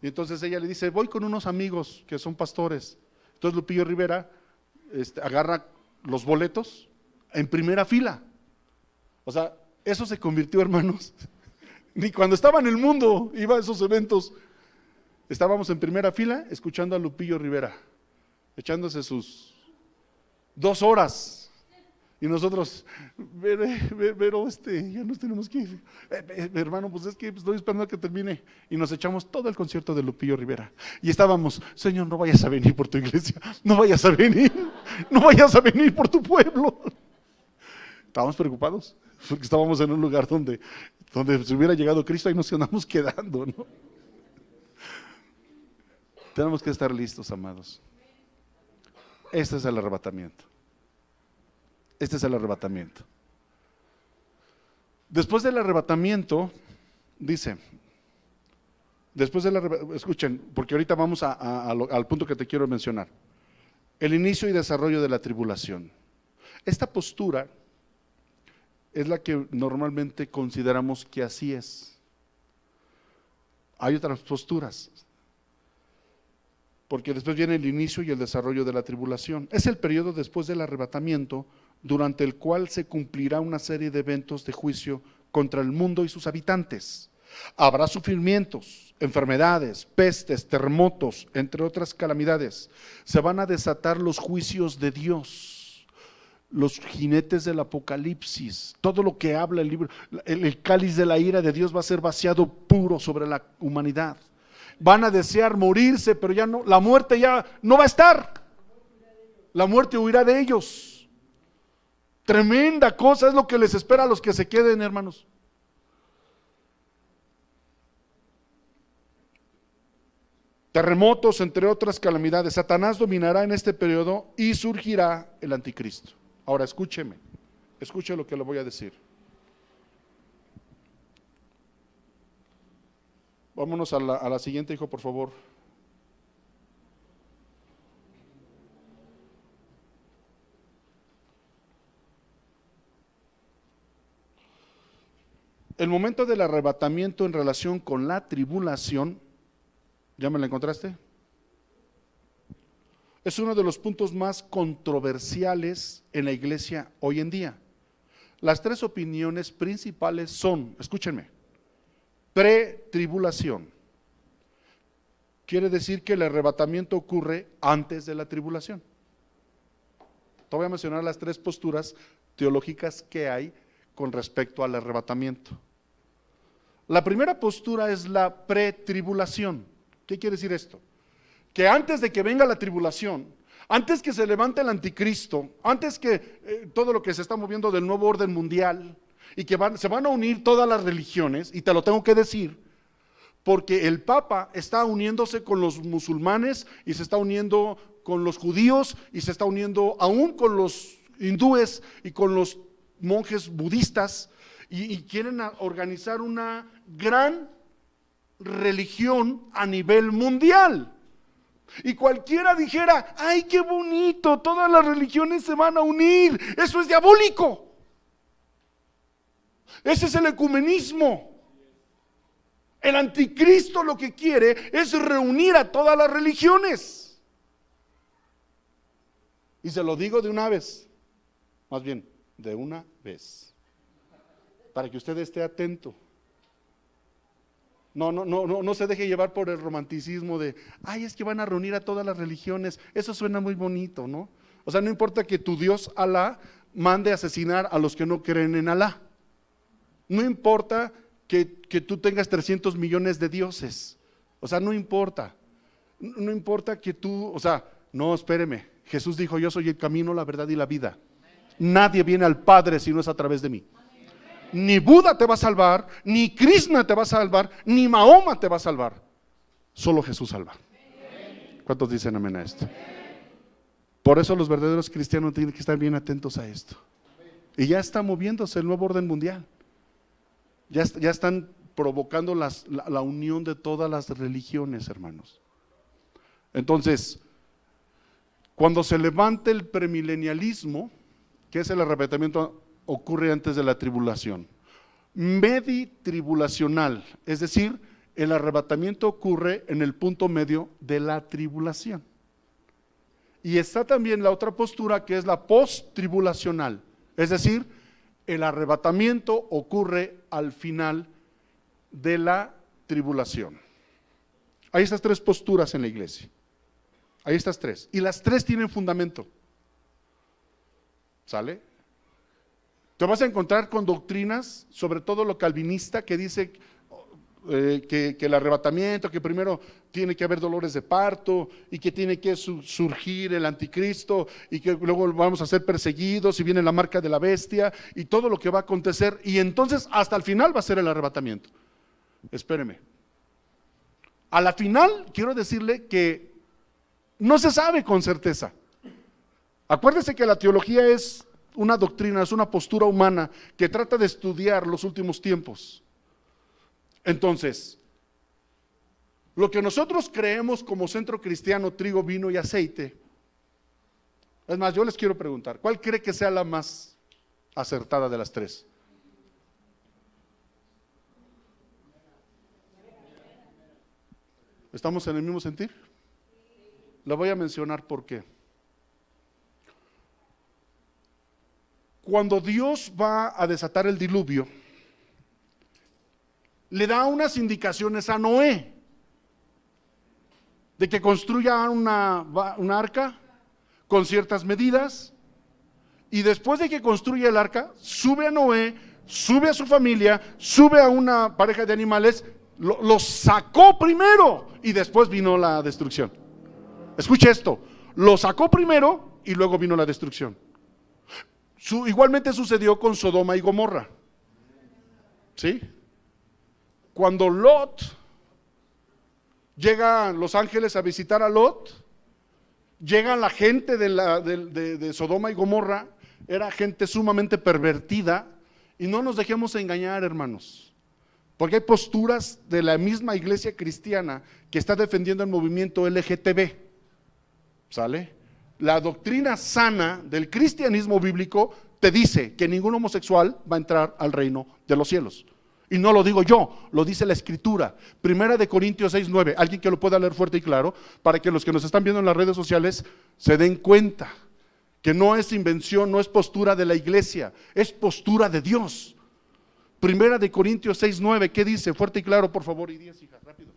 Y entonces ella le dice, voy con unos amigos que son pastores. Entonces Lupillo Rivera agarra los boletos en primera fila. O sea, eso se convirtió, hermanos. Ni cuando estaba en el mundo iba a esos eventos. Estábamos en primera fila escuchando a Lupillo Rivera, echándose sus 2 horas. Y nosotros, pero ya nos tenemos que ir. Hermano, pues es que estoy esperando a que termine. Y nos echamos todo el concierto de Lupillo Rivera. Y estábamos, Señor, no vayas a venir por tu iglesia, no vayas a venir, no vayas a venir por tu pueblo. Estábamos preocupados, porque estábamos en un lugar donde si hubiera llegado Cristo, ahí nos andamos quedando, ¿no? Tenemos que estar listos, amados. Este es el arrebatamiento. Este es el arrebatamiento. Después del arrebatamiento, dice, escuchen, porque ahorita vamos al punto que te quiero mencionar. El inicio y desarrollo de la tribulación. Esta postura es la que normalmente consideramos que así es. Hay otras posturas, porque después viene el inicio y el desarrollo de la tribulación. Es el periodo después del arrebatamiento, durante el cual se cumplirá una serie de eventos de juicio contra el mundo y sus habitantes. Habrá sufrimientos, enfermedades, pestes, terremotos, entre otras calamidades. Se van a desatar los juicios de Dios, los jinetes del Apocalipsis, todo lo que habla el libro, el cáliz de la ira de Dios va a ser vaciado puro sobre la humanidad. Van a desear morirse, pero ya no, la muerte ya no va a estar. La muerte huirá de ellos. Tremenda cosa es lo que les espera a los que se queden, hermanos. Terremotos, entre otras calamidades. Satanás dominará en este periodo y surgirá el anticristo. Ahora escúcheme, escuche lo que le voy a decir. Vámonos a la siguiente, hijo, por favor. El momento del arrebatamiento en relación con la tribulación, ¿ya me la encontraste? Es uno de los puntos más controversiales en la iglesia hoy en día. Las 3 opiniones principales son, escúchenme, pretribulación. Quiere decir que el arrebatamiento ocurre antes de la tribulación. Te voy a mencionar las 3 posturas teológicas que hay con respecto al arrebatamiento. La primera postura es la pretribulación. ¿Qué quiere decir esto? Que antes de que venga la tribulación, Antes que se levante el anticristo, antes que todo lo que se está moviendo del nuevo orden mundial y que se van a unir todas las religiones, y te lo tengo que decir, porque el Papa está uniéndose con los musulmanes y se está uniendo con los judíos y se está uniendo aún con los hindúes y con los monjes budistas y quieren organizar una gran religión a nivel mundial. Y cualquiera dijera, ay, qué bonito, todas las religiones se van a unir, eso es diabólico. Ese es el ecumenismo. El anticristo lo que quiere es reunir a todas las religiones. Y se lo digo de una vez, más bien, de una vez, para que usted esté atento. No se deje llevar por el romanticismo de, ay, es que van a reunir a todas las religiones. Eso suena muy bonito, ¿no? O sea, no importa que tu Dios Alá mande a asesinar a los que no creen en Alá. No importa que tú tengas 300 millones de dioses. O sea, no importa. No importa que tú, o sea, no, espéreme. Jesús dijo, yo soy el camino, la verdad y la vida. Nadie viene al Padre si no es a través de mí. Ni Buda te va a salvar, ni Krishna te va a salvar, ni Mahoma te va a salvar. Solo Jesús salva. ¿Cuántos dicen amén a esto? Por eso los verdaderos cristianos tienen que estar bien atentos a esto. Y ya está moviéndose el nuevo orden mundial. Ya están provocando la unión de todas las religiones, hermanos. Entonces, cuando se levante el premilenialismo, que es el arrebatamiento, ocurre antes de la tribulación. Meditribulacional, es decir, el arrebatamiento ocurre en el punto medio de la tribulación. Y está también la otra postura que es la post-tribulacional, es decir, el arrebatamiento ocurre al final de la tribulación. Hay estas tres posturas en la iglesia. Hay estas tres. Y las tres tienen fundamento. ¿Sale? Te vas a encontrar con doctrinas, sobre todo lo calvinista, que dice que el arrebatamiento, que primero tiene que haber dolores de parto y que tiene que surgir el anticristo y que luego vamos a ser perseguidos y viene la marca de la bestia y todo lo que va a acontecer y entonces hasta el final va a ser el arrebatamiento. Espéreme. A la final quiero decirle que no se sabe con certeza. Acuérdese que la teología es una doctrina, es una postura humana que trata de estudiar los últimos tiempos. Entonces, lo que nosotros creemos como centro cristiano, trigo, vino y aceite, es más, yo les quiero preguntar, ¿cuál cree que sea la más acertada de las tres? ¿Estamos en el mismo sentir? Le voy a mencionar por qué. Cuando Dios va a desatar el diluvio, le da unas indicaciones a Noé de que construya una arca con ciertas medidas y después de que construya el arca, sube a Noé, sube a su familia, sube a una pareja de animales, los sacó primero y después vino la destrucción. Escuche esto, lo sacó primero y luego vino la destrucción. Igualmente sucedió con Sodoma y Gomorra. ¿Sí? Cuando Lot, llegan los ángeles a visitar a Lot, llegan la gente de Sodoma y Gomorra, era gente sumamente pervertida, y no nos dejemos engañar, hermanos, porque hay posturas de la misma iglesia cristiana que está defendiendo el movimiento LGTB, ¿sale? La doctrina sana del cristianismo bíblico te dice que ningún homosexual va a entrar al reino de los cielos. Y no lo digo yo, lo dice la Escritura. 1 Corintios 6:9, alguien que lo pueda leer fuerte y claro, para que los que nos están viendo en las redes sociales se den cuenta que no es invención, no es postura de la iglesia, es postura de Dios. 1 Corintios 6:9, ¿qué dice? Fuerte y claro, por favor, y 10, hija, rápido.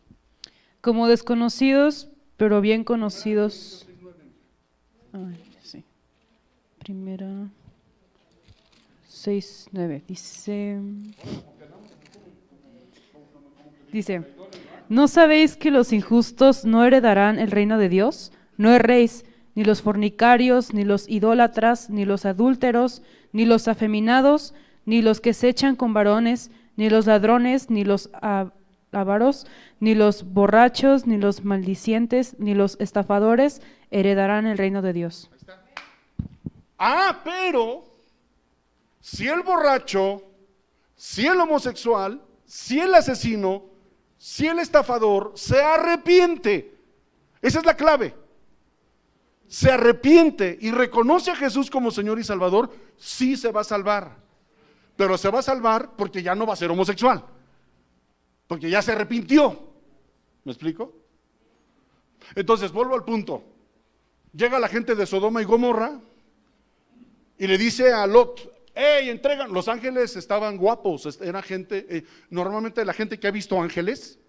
Como desconocidos, pero bien conocidos. Ay, sí. 1 6:9 dice, ¿no sabéis que los injustos no heredarán el reino de Dios? No erréis, ni los fornicarios, ni los idólatras, ni los adúlteros, ni los afeminados, ni los que se echan con varones, ni los ladrones, ni los avaros, ni los borrachos, ni los maldicientes, ni los estafadores heredarán el reino de Dios. Pero si el borracho, si el homosexual, si el asesino, si el estafador se arrepiente, esa es la clave, se arrepiente y reconoce a Jesús como Señor y Salvador, sí se va a salvar, pero se va a salvar porque ya no va a ser homosexual, porque ya se arrepintió. ¿Me explico? Entonces, vuelvo al punto. Llega la gente de Sodoma y Gomorra y le dice a Lot: hey, entregan. Los ángeles estaban guapos, era gente, normalmente la gente que ha visto ángeles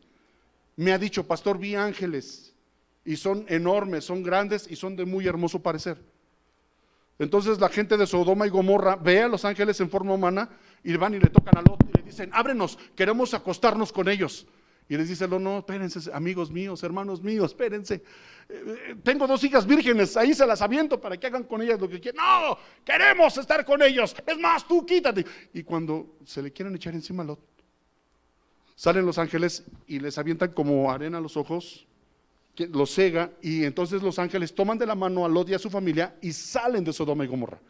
me ha dicho: pastor, vi ángeles y son enormes, son grandes y son de muy hermoso parecer. Entonces la gente de Sodoma y Gomorra ve a los ángeles en forma humana y van y le tocan a Lot y le dicen: ábrenos, queremos acostarnos con ellos. Y les dice Lot: no, espérense, amigos míos, hermanos míos, espérense, tengo 2 hijas vírgenes, ahí se las aviento para que hagan con ellas lo que quieran. No, queremos estar con ellos, es más, tú quítate. Y cuando se le quieren echar encima a Lot, salen los ángeles y les avientan como arena a los ojos, que los cega, y entonces los ángeles toman de la mano a Lot y a su familia y salen de Sodoma y Gomorra.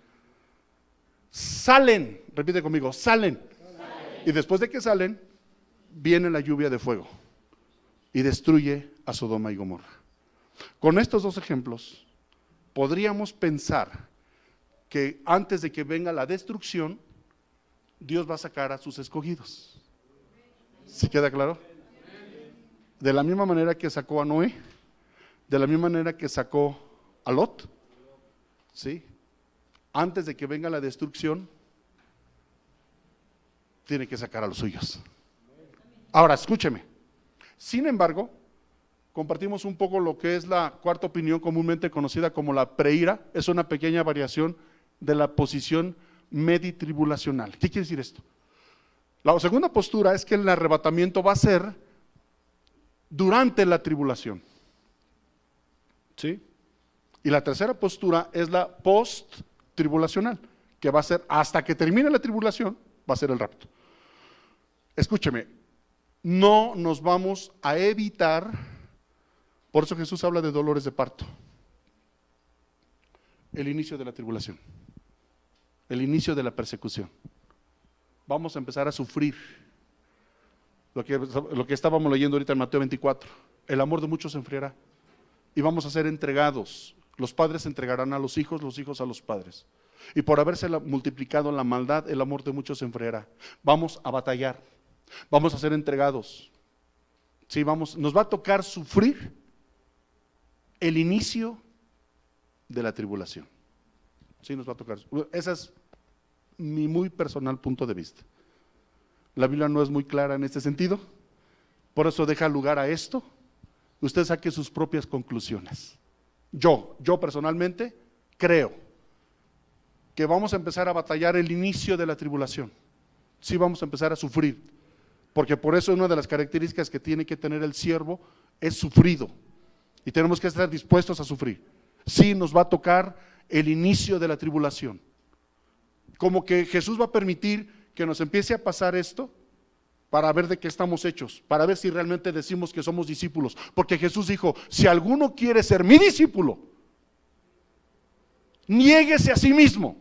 Salen, repite conmigo, salen. Y después de que salen, viene la lluvia de fuego y destruye a Sodoma y Gomorra. Con estos 2 ejemplos, podríamos pensar que antes de que venga la destrucción, Dios va a sacar a sus escogidos. ¿Sí queda claro? De la misma manera que sacó a Noé, de la misma manera que sacó a Lot, ¿sí? Antes de que venga la destrucción, tiene que sacar a los suyos. Ahora, escúcheme. Sin embargo, compartimos un poco lo que es la cuarta opinión, comúnmente conocida como la preira. Es una pequeña variación de la posición meditribulacional. ¿Qué quiere decir esto? La segunda postura es que el arrebatamiento va a ser durante la tribulación, ¿sí? Y la tercera postura es la post-tribulacional, que va a ser hasta que termine la tribulación, va a ser el rapto. Escúcheme, no nos vamos a evitar, por eso Jesús habla de dolores de parto, el inicio de la tribulación, el inicio de la persecución. Vamos a empezar a sufrir lo que estábamos leyendo ahorita en Mateo 24. El amor de muchos se enfriará y vamos a ser entregados. Los padres entregarán a los hijos a los padres. Y por haberse multiplicado la maldad, el amor de muchos se enfriará. Vamos a batallar, vamos a ser entregados. Sí, nos va a tocar sufrir el inicio de la tribulación. Sí, nos va a tocar. Ese es mi muy personal punto de vista. La Biblia no es muy clara en este sentido, por eso deja lugar a esto. Usted saque sus propias conclusiones. Yo personalmente creo que vamos a empezar a batallar el inicio de la tribulación. Sí, vamos a empezar a sufrir, porque por eso una de las características que tiene que tener el siervo es sufrido, y tenemos que estar dispuestos a sufrir. Sí, nos va a tocar el inicio de la tribulación, como que Jesús va a permitir que nos empiece a pasar esto para ver de qué estamos hechos, para ver si realmente decimos que somos discípulos, porque Jesús dijo: si alguno quiere ser mi discípulo, niéguese a sí mismo,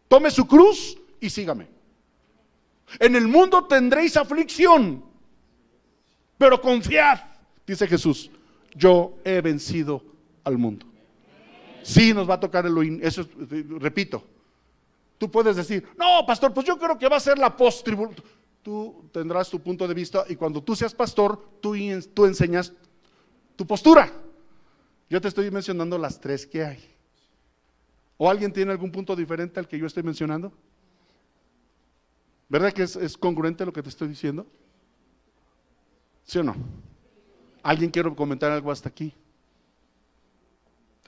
tome su cruz y sígame. En el mundo tendréis aflicción, pero confiad, dice Jesús, yo he vencido al mundo. Sí, nos va a tocar eso, repito. Tú puedes decir: no, pastor, pues yo creo que va a ser la post-tribulación. Tú tendrás tu punto de vista, y cuando tú seas pastor, tú enseñas tu postura. Yo te estoy mencionando las 3 que hay. ¿O alguien tiene algún punto diferente al que yo estoy mencionando? ¿Verdad que es congruente lo que te estoy diciendo? ¿Sí o no? ¿Alguien quiere comentar algo hasta aquí?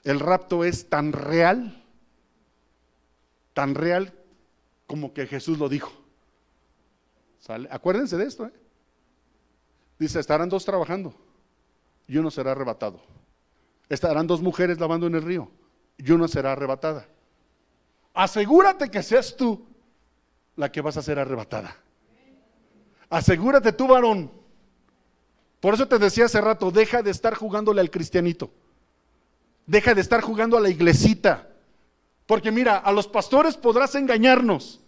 El rapto es tan real como que Jesús lo dijo. ¿Sale? Acuérdense de esto, Dice: estarán 2 trabajando y uno será arrebatado. Estarán 2 mujeres lavando en el río y una será arrebatada. Asegúrate que seas tú la que vas a ser arrebatada. Asegúrate tú, varón. Por eso te decía hace rato, deja de estar jugándole al cristianito. Deja de estar jugando a la iglesita. Porque mira, a los pastores podrás engañarnos,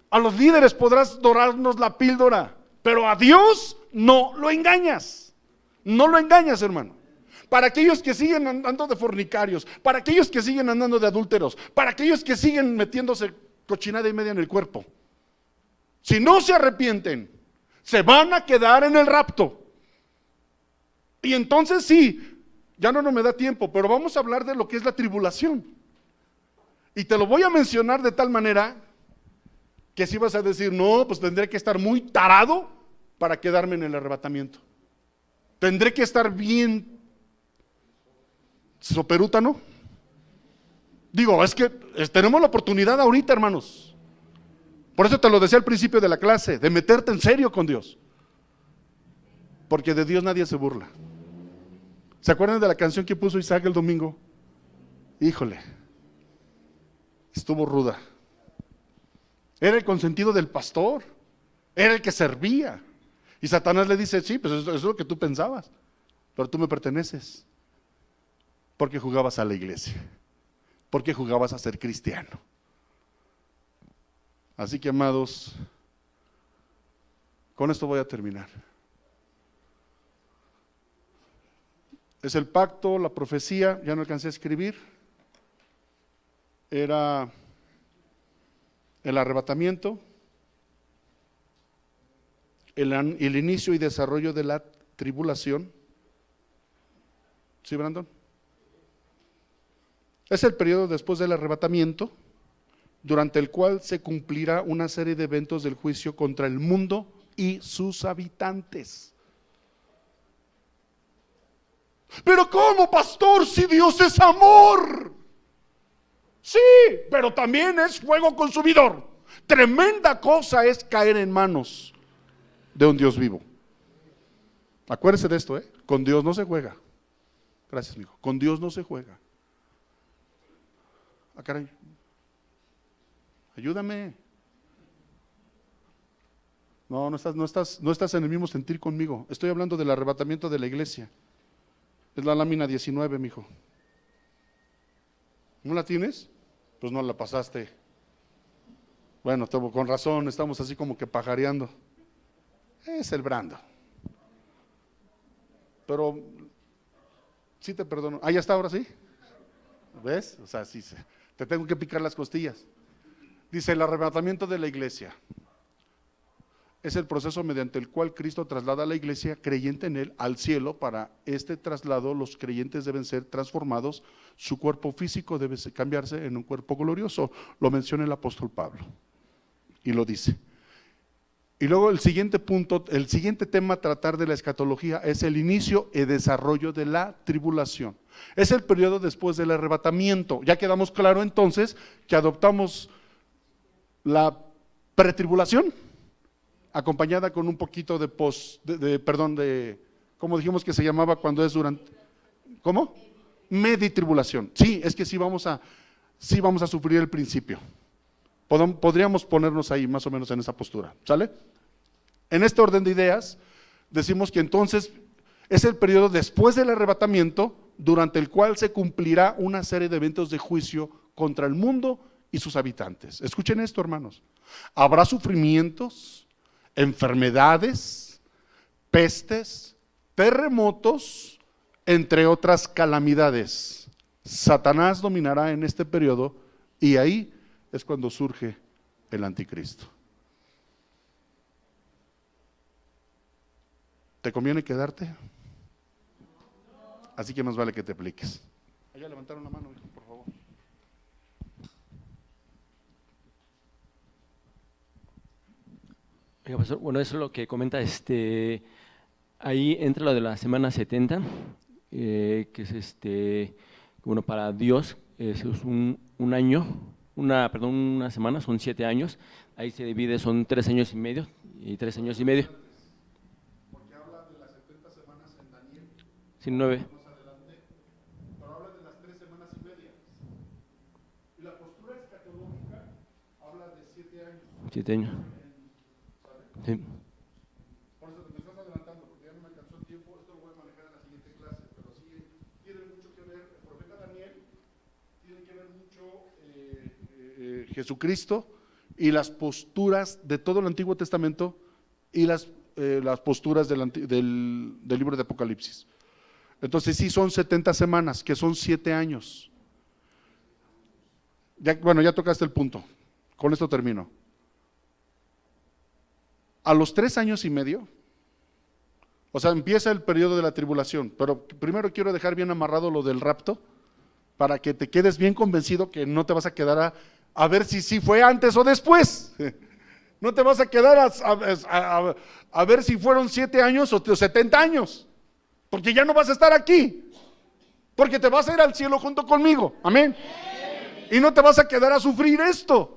a los líderes podrás dorarnos la píldora, pero a Dios no lo engañas. No lo engañas, hermano. Para aquellos que siguen andando de fornicarios, para aquellos que siguen andando de adúlteros, para aquellos que siguen metiéndose cochinada y media en el cuerpo. Si no se arrepienten, se van a quedar en el rapto. Y entonces sí, ya no me da tiempo, pero vamos a hablar de lo que es la tribulación. Y te lo voy a mencionar de tal manera que si vas a decir, no, pues tendré que estar muy tarado para quedarme en el arrebatamiento. Tendré que estar bien soperútano. Digo, es que tenemos la oportunidad ahorita, hermanos. Por eso te lo decía al principio de la clase, de meterte en serio con Dios. Porque de Dios nadie se burla. ¿Se acuerdan de la canción que puso Isaac el domingo? Híjole, estuvo ruda. Era el consentido del pastor, era el que servía. Y Satanás le dice, sí, pues eso es lo que tú pensabas, pero tú me perteneces. Porque jugabas a la iglesia, porque jugabas a ser cristiano. Así que, amados, con esto voy a terminar. Es el pacto, la profecía, ya no alcancé a escribir. Era el arrebatamiento, el inicio y desarrollo de la tribulación. ¿Sí, Brandon? Es el periodo después del arrebatamiento, durante el cual se cumplirá una serie de eventos del juicio contra el mundo y sus habitantes. Pero ¿cómo, pastor, si Dios es amor? Sí, pero también es fuego consumidor. Tremenda cosa es caer en manos de un Dios vivo. Acuérdese de esto, con Dios no se juega. Gracias, mijo. Con Dios no se juega. Ah, caray. Ayúdame. No estás en el mismo sentir conmigo. Estoy hablando del arrebatamiento de la iglesia. Es la lámina 19, mijo. ¿No la tienes? Pues no la pasaste. Bueno, con razón, estamos así como que pajareando. Es el Brando. Pero sí te perdono. Ah, ya está, ahora sí. ¿Ves? O sea, sí, te tengo que picar las costillas. Dice, el arrebatamiento de la iglesia es el proceso mediante el cual Cristo traslada a la iglesia creyente en Él al cielo. Para este traslado los creyentes deben ser transformados, su cuerpo físico debe cambiarse en un cuerpo glorioso. Lo menciona el apóstol Pablo y lo dice. Y luego el siguiente punto, el siguiente tema a tratar de la escatología es el inicio y desarrollo de la tribulación. Es el periodo después del arrebatamiento. Ya quedamos claro entonces que adoptamos la pretribulación, acompañada con un poquito de ¿cómo dijimos que se llamaba cuando es durante? ¿Cómo? Meditribulación. Sí, es que sí vamos a sufrir el principio. Podríamos ponernos ahí más o menos en esa postura, ¿sale? En este orden de ideas, decimos que entonces es el periodo después del arrebatamiento, durante el cual se cumplirá una serie de eventos de juicio contra el mundo y sus habitantes. Escuchen esto, hermanos. Habrá sufrimientos, enfermedades, pestes, terremotos, entre otras calamidades. Satanás dominará en este periodo y ahí es cuando surge el anticristo. ¿Te conviene quedarte? Así que más vale que te apliques. Allá levantaron la mano, por favor. Oiga, pastor, bueno, eso es lo que comenta, ahí entra lo de la semana 70, que es bueno, para Dios es un año, una semana, son 7 años, ahí se divide, son 3 años y medio y 3 años y medio. Porque habla de las 70 semanas en Daniel. Sí, 9. Más adelante, pero habla de las 3 semanas y media. 7 años. Sí. Por eso te estás adelantando, porque ya no me alcanzó el tiempo. Esto lo voy a manejar en la siguiente clase, pero sí tiene mucho que ver, el profeta Daniel, tiene que ver mucho Jesucristo y las posturas de todo el Antiguo Testamento y las posturas del libro de Apocalipsis. Entonces sí son 70 semanas, que son 7 años. Bueno, ya tocaste el punto, con esto termino. A los 3 años y medio, o sea, empieza el periodo de la tribulación, pero primero quiero dejar bien amarrado lo del rapto, para que te quedes bien convencido que no te vas a quedar a ver si sí fue antes o después. No te vas a quedar a ver si fueron 7 años o 70 años, porque ya no vas a estar aquí, porque te vas a ir al cielo junto conmigo, amén. Y no te vas a quedar a sufrir esto.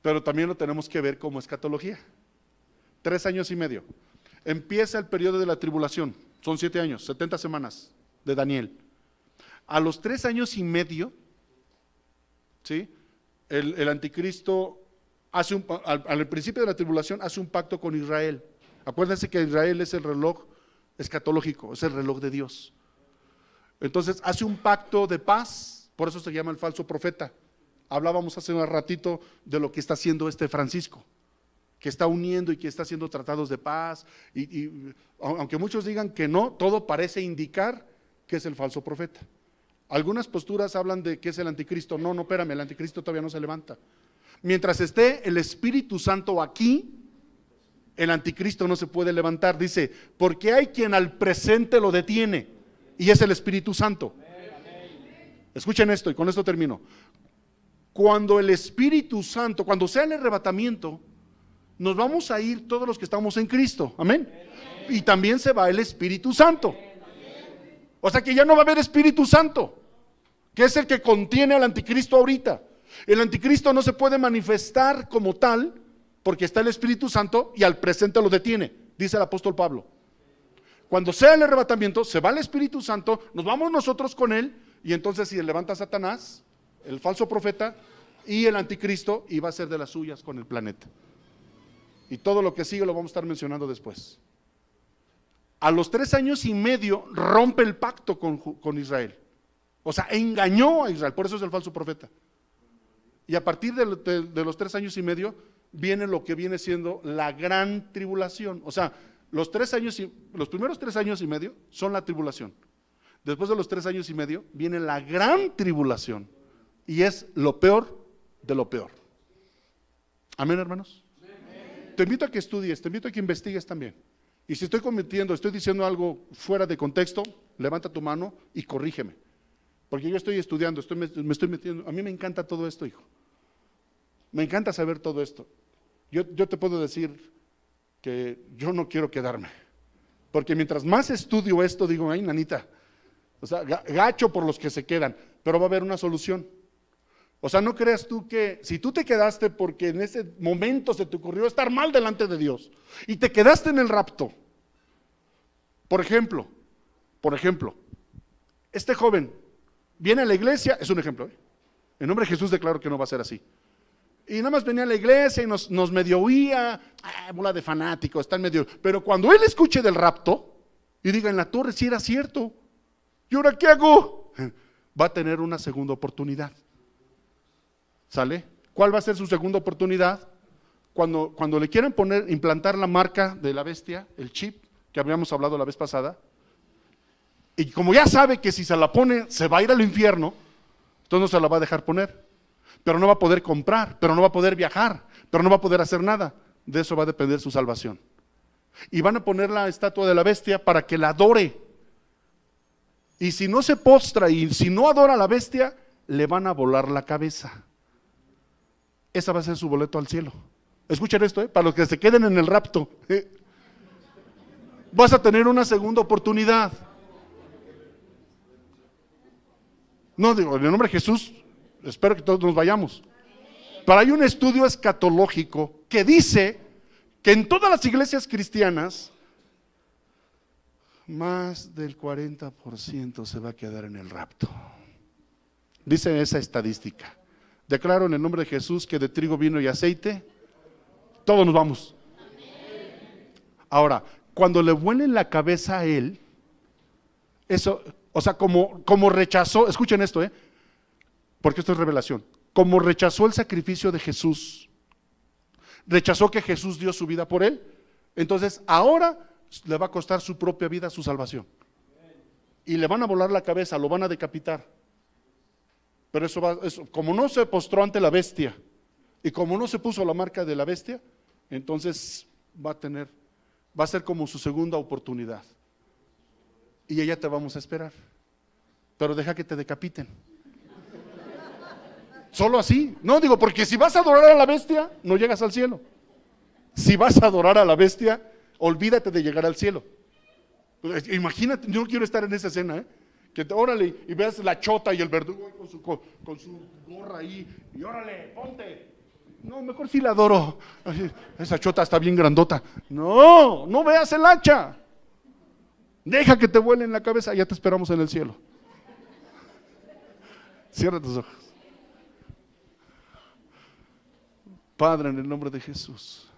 Pero también lo tenemos que ver como escatología. 3 años y medio. Empieza el periodo de la tribulación, son 7 años, 70 semanas de Daniel. A los 3 años y medio, ¿sí? El anticristo hace al principio de la tribulación hace un pacto con Israel. Acuérdense que Israel es el reloj escatológico, es el reloj de Dios. Entonces hace un pacto de paz, por eso se llama el falso profeta. Hablábamos hace un ratito de lo que está haciendo este Francisco, que está uniendo y que está haciendo tratados de paz, y aunque muchos digan que no, todo parece indicar que es el falso profeta. Algunas posturas hablan de que es el anticristo. No, espérame, el anticristo todavía no se levanta. Mientras esté el Espíritu Santo aquí, el anticristo no se puede levantar. Dice, porque hay quien al presente lo detiene, y es el Espíritu Santo. Escuchen esto, y con esto termino. Cuando el Espíritu Santo, cuando sea el arrebatamiento, nos vamos a ir todos los que estamos en Cristo, amén. Y también se va el Espíritu Santo. O sea que ya no va a haber Espíritu Santo, que es el que contiene al anticristo ahorita. El anticristo no se puede manifestar como tal, porque está el Espíritu Santo y al presente lo detiene, dice el apóstol Pablo. Cuando sea el arrebatamiento, se va el Espíritu Santo, nos vamos nosotros con él, y entonces se levanta Satanás, el falso profeta, y el anticristo, y va a ser de las suyas con el planeta. Y todo lo que sigue lo vamos a estar mencionando después. A los 3 años y medio rompe el pacto con Israel. O sea, engañó a Israel, por eso es el falso profeta. Y a partir de los 3 años y medio viene lo que viene siendo la gran tribulación. O sea, los primeros 3 años y medio son la tribulación. Después de los 3 años y medio viene la gran tribulación. Y es lo peor de lo peor. Amén, hermanos. Te invito a que estudies, te invito a que investigues también. Y si estoy diciendo algo fuera de contexto, levanta tu mano y corrígeme. Porque yo estoy estudiando, me estoy metiendo. A mí me encanta todo esto, hijo. Me encanta saber todo esto. Yo te puedo decir que yo no quiero quedarme. Porque mientras más estudio esto, digo, ay, nanita, o sea, gacho por los que se quedan, pero va a haber una solución. O sea, no creas tú que si tú te quedaste porque en ese momento se te ocurrió estar mal delante de Dios y te quedaste en el rapto. Por ejemplo, este joven viene a la iglesia, es un ejemplo, en nombre de Jesús declaro que no va a ser así. Y nada más venía a la iglesia y nos medio oía, bola de fanático, está en medio. Pero cuando él escuche del rapto y diga en la torre si era cierto, ¿y ahora qué hago? Va a tener una segunda oportunidad. ¿Sale? ¿Cuál va a ser su segunda oportunidad? Cuando le quieran implantar la marca de la bestia, el chip, que habíamos hablado la vez pasada, y como ya sabe que si se la pone se va a ir al infierno, entonces no se la va a dejar poner, pero no va a poder comprar, pero no va a poder viajar, pero no va a poder hacer nada. De eso va a depender su salvación. Y van a poner la estatua de la bestia para que la adore. Y si no se postra y si no adora a la bestia, le van a volar la cabeza. Esa va a ser su boleto al cielo. Escuchen esto, para los que se queden en el rapto. Vas a tener una segunda oportunidad. No digo, en el nombre de Jesús, espero que todos nos vayamos. Pero hay un estudio escatológico que dice que en todas las iglesias cristianas, más del 40% se va a quedar en el rapto. Dice esa estadística. Declaro en el nombre de Jesús que de trigo, vino y aceite, todos nos vamos. Ahora, cuando le vuelen la cabeza a él, eso, o sea, como rechazó, escuchen esto, porque esto es revelación, como rechazó el sacrificio de Jesús, rechazó que Jesús dio su vida por él, entonces ahora le va a costar su propia vida, su salvación. Y le van a volar la cabeza, lo van a decapitar. Pero eso, como no se postró ante la bestia y como no se puso la marca de la bestia, entonces va a ser como su segunda oportunidad. Y ella te vamos a esperar. Pero deja que te decapiten. Solo así. No, digo, porque si vas a adorar a la bestia, no llegas al cielo. Si vas a adorar a la bestia, olvídate de llegar al cielo. Imagínate, yo no quiero estar en esa escena, que órale, y veas la chota y el verdugo con su gorra ahí, y órale, ponte. No, mejor sí la adoro. Ay, esa chota está bien grandota. No, no veas el hacha. Deja que te vuele en la cabeza, ya te esperamos en el cielo. Cierra tus ojos. Padre, en el nombre de Jesús,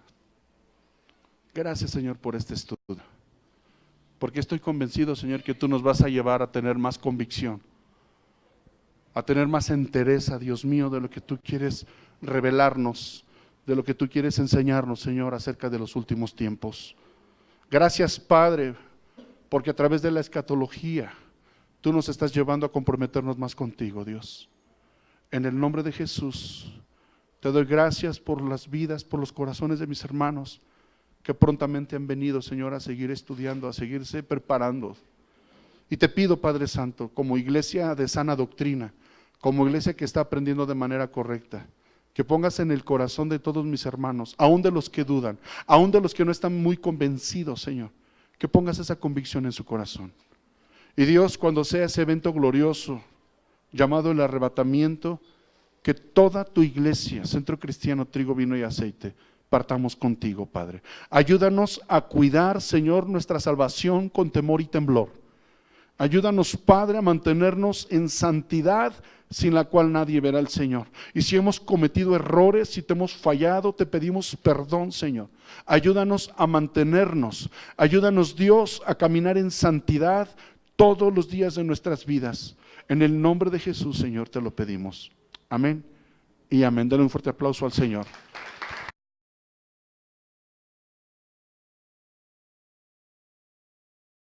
gracias, Señor, por este estudio. Porque estoy convencido, Señor, que tú nos vas a llevar a tener más convicción, a tener más entereza, Dios mío, de lo que tú quieres revelarnos, de lo que tú quieres enseñarnos, Señor, acerca de los últimos tiempos. Gracias, Padre, porque a través de la escatología tú nos estás llevando a comprometernos más contigo, Dios. En el nombre de Jesús, te doy gracias por las vidas, por los corazones de mis hermanos que prontamente han venido, Señor, a seguir estudiando, a seguirse preparando. Y te pido, Padre Santo, como iglesia de sana doctrina, como iglesia que está aprendiendo de manera correcta, que pongas en el corazón de todos mis hermanos, aún de los que dudan, aún de los que no están muy convencidos, Señor, que pongas esa convicción en su corazón. Y Dios, cuando sea ese evento glorioso, llamado el arrebatamiento, que toda tu iglesia, Centro Cristiano, Trigo, Vino y Aceite, partamos contigo, Padre. Ayúdanos a cuidar, Señor, nuestra salvación con temor y temblor. Ayúdanos, Padre, a mantenernos en santidad, sin la cual nadie verá al Señor. Y si hemos cometido errores, si te hemos fallado, te pedimos perdón, Señor. Ayúdanos a mantenernos. Ayúdanos, Dios, a caminar en santidad todos los días de nuestras vidas. En el nombre de Jesús, Señor, te lo pedimos. Amén y amén. Dale un fuerte aplauso al Señor.